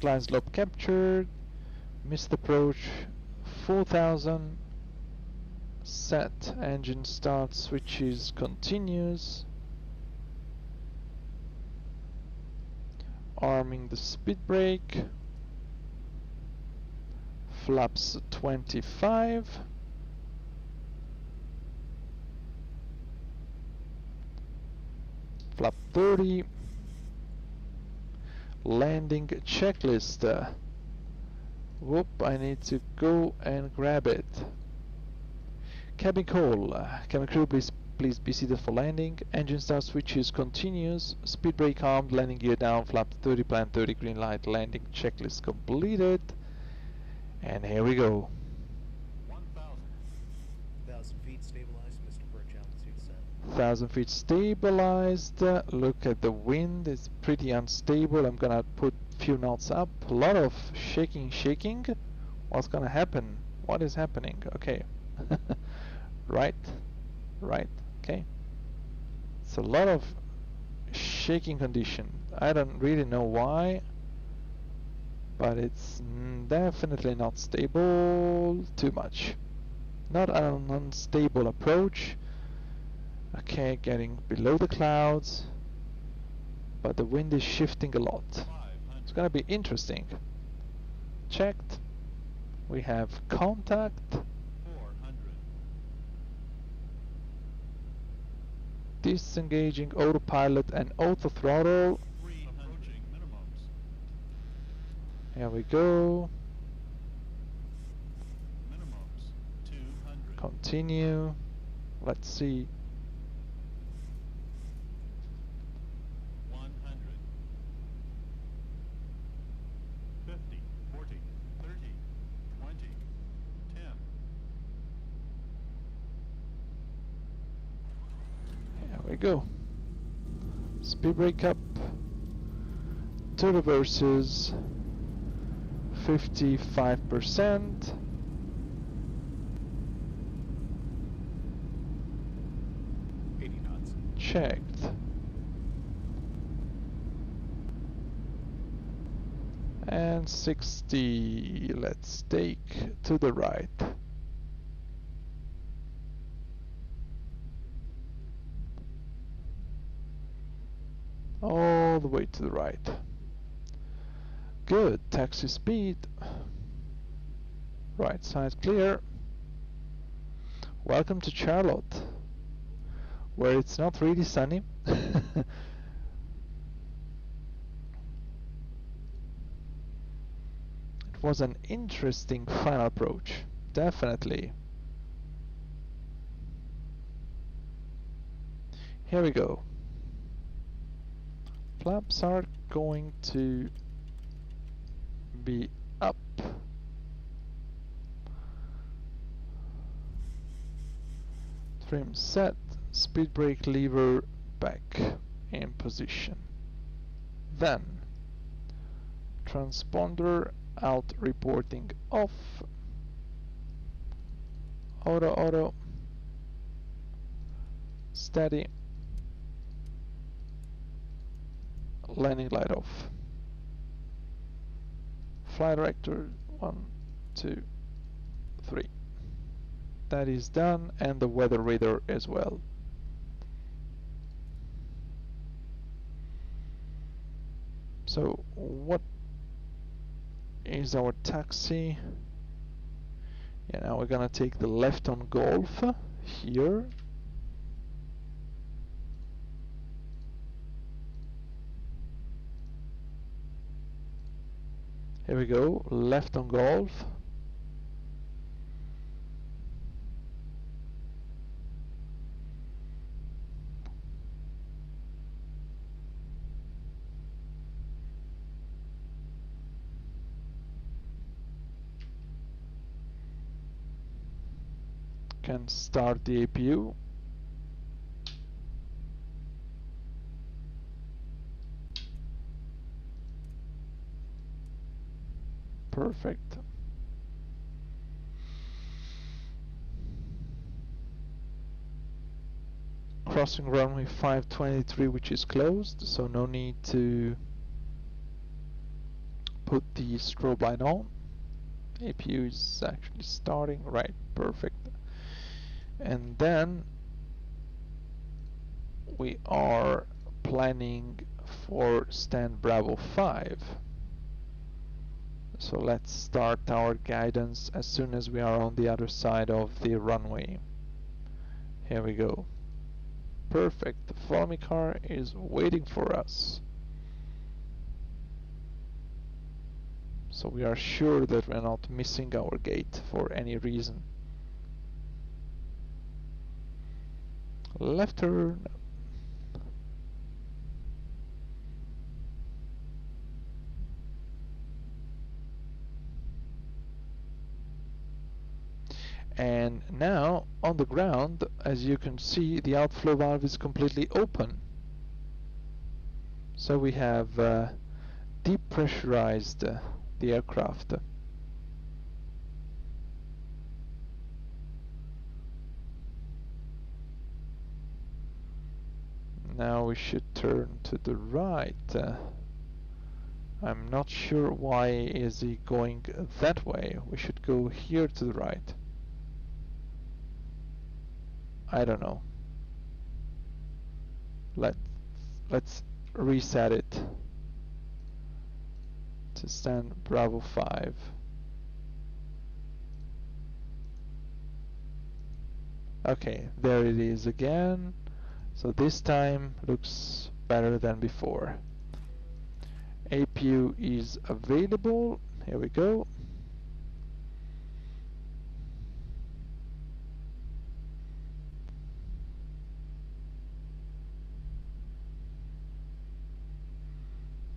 Glide slope captured. Missed approach 4000. Set. Engine start switches continues. Arming the speed brake. Flaps 25. Flap 30. Landing checklist. Whoop, I need to go and grab it. cabin call. Cabin crew, please be seated for landing. Engine start switches continuous. Speed brake armed. Landing gear down. Flap 30. Plan 30. Green light. Landing checklist completed. And here we go. 1,000 feet stabilized, Mr. Birch, altitude set. 1,000 feet stabilized. Look at the wind. It's pretty unstable. I'm gonna put few knots up. A lot of shaking. What's gonna happen? What is happening? Okay. Right. Okay. It's a lot of shaking condition. I don't really know why, but it's definitely not stable too much. Not an unstable approach. Okay, getting below the clouds, but the wind is shifting a lot. It's gonna be interesting. Checked. We have contact. 400. Disengaging autopilot and auto throttle. 3 approaching minimums. Here we go. Minimums 200. Continue. Let's see. 100. 50, 40, 30, 20, 10. Here we go. Speed brake up. To reverses. 55%. Checked. And 60. Let's take to the right. All the way to the right. Good. Taxi speed. Right side clear. Welcome to Charlotte, where it's not really sunny. It was an interesting final approach, definitely. Here we go. Flaps are going to be up. Trim set. Speed brake lever back in position. Then transponder out reporting off. Auto. Steady. Landing light off. Flight director 1, 2, 3. That is done, and the weather radar as well. So what is our taxi? Yeah, now we're gonna take the left on Golf here. Here we go, left on Golf. Can start the APU. Perfect. Crossing runway 523, which is closed, so no need to put the strobe light on. APU is actually starting, right, perfect. And then we are planning for stand Bravo 5. So let's start our guidance as soon as we are on the other side of the runway. Here we go. Perfect. The follow me car is waiting for us. So we are sure that we're not missing our gate for any reason. Left turn. And now on the ground, as you can see, the outflow valve is completely open. So we have depressurized the aircraft. Now we should turn to the right. I'm not sure why is he going that way. We should go here to the right. I don't know. Let's reset it to stand Bravo 5. Okay, there it is again. So this time looks better than before. APU is available. Here we go.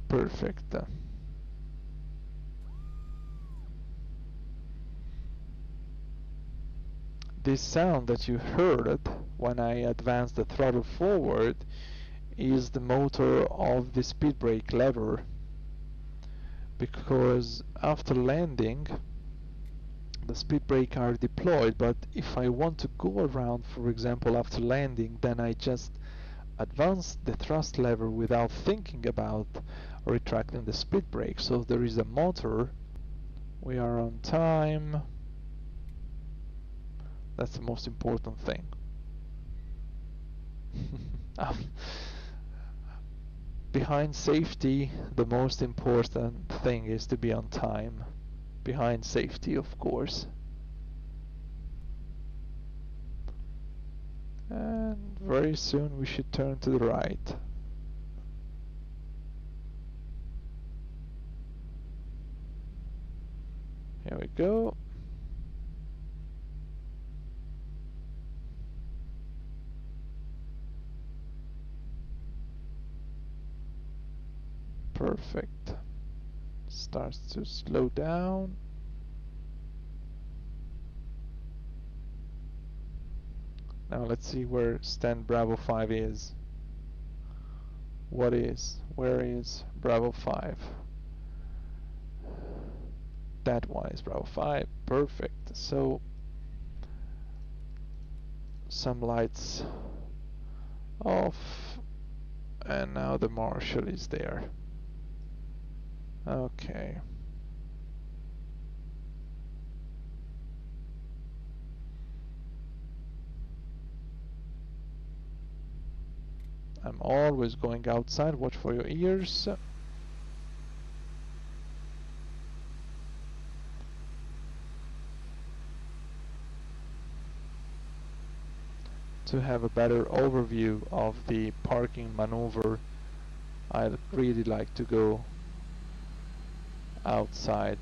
Perfect. This sound that you heard when I advanced the throttle forward is the motor of the speed brake lever, because after landing the speed brake are deployed, but if I want to go around, for example, after landing, then I just advance the thrust lever without thinking about retracting the speed brake. So there is a motor. We are on time. That's the most important thing. Behind safety, the most important thing is to be on time. Behind safety, of course. And very soon we should turn to the right. Here we go. Perfect. Starts to slow down. Now let's see where stand Bravo 5 is. Where is Bravo 5? That one is Bravo 5. Perfect. So some lights off, and now the marshal is there. Okay. I'm always going outside. Watch for your ears. To have a better overview of the parking maneuver, I'd really like to go outside.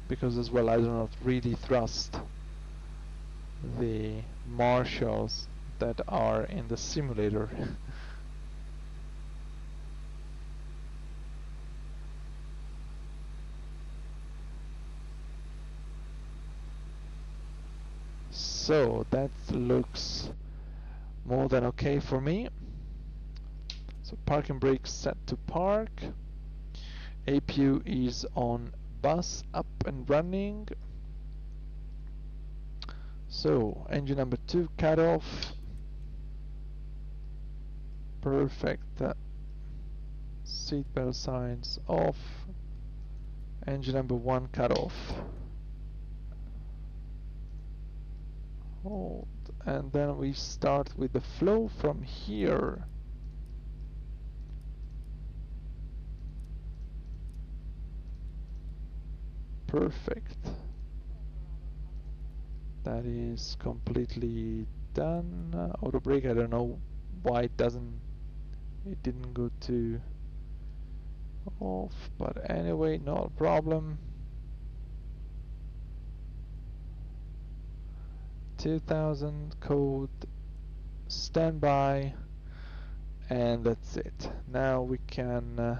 Because as well I do not really trust the marshals that are in the simulator. So that looks more than okay for me. So parking brake set to park. APU is on bus up and running. So engine number 2 cut off. Perfect. Seatbelt signs off. Engine number 1 cut off. Hold, and then we start with the flow from here. Perfect. That is completely done. Auto brake, I don't know why it didn't go to off, but anyway, no problem. 2000 code, standby, and that's it. Now we can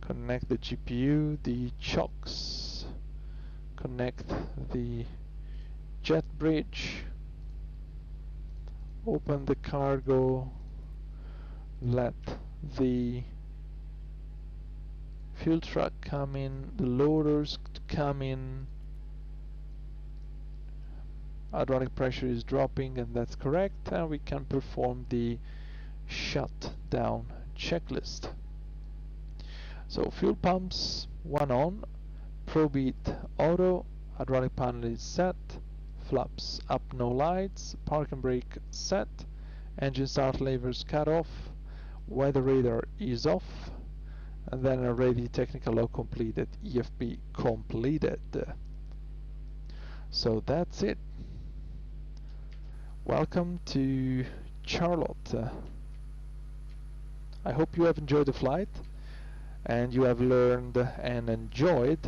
connect the GPU, the chocks, connect the jet bridge, open the cargo, let the fuel truck come in, the loaders come in, hydraulic pressure is dropping, and that's correct, and we can perform the shutdown checklist. So fuel pumps 1 on, probe heat auto, hydraulic panel is set, flaps up no lights, park and brake set, engine start levers cut off, weather radar is off, and then already technical log completed, EFP completed. So that's it. Welcome to Charlotte. I hope you have enjoyed the flight and you have learned and enjoyed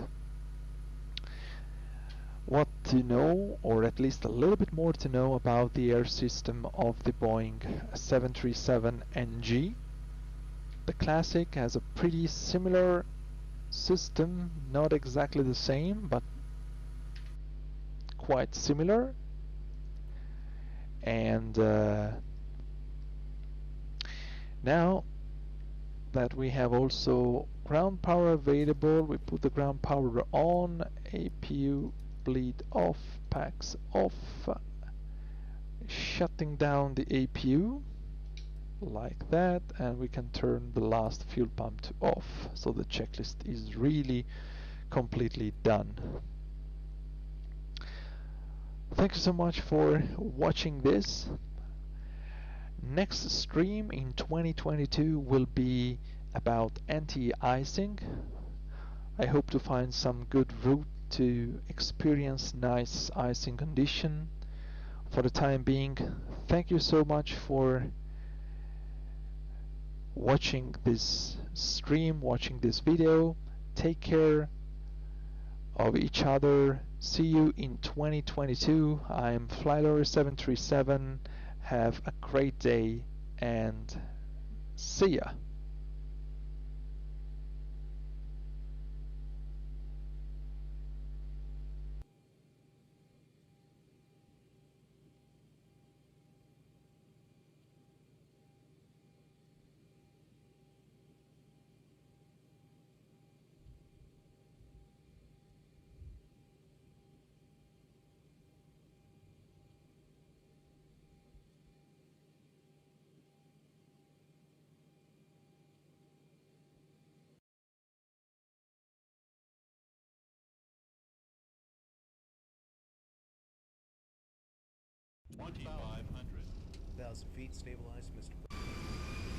what to know, or at least a little bit more to know about the air system of the Boeing 737 NG. The Classic has a pretty similar system, not exactly the same, but quite similar. And now that we have also ground power available, we put the ground power on, APU bleed off, packs off, shutting down the APU like that, and we can turn the last fuel pump to off, so the checklist is really completely done. Thank you so much for watching this. Next stream in 2022 will be about anti-icing. I hope to find some good route to experience nice icing condition. For the time being, thank you so much for watching this stream, watching this video. Take care of each other. See you in 2022. I'm Flylawyer737. Have a great day and see ya. $2,500. 1,000 feet, stabilized, Mr.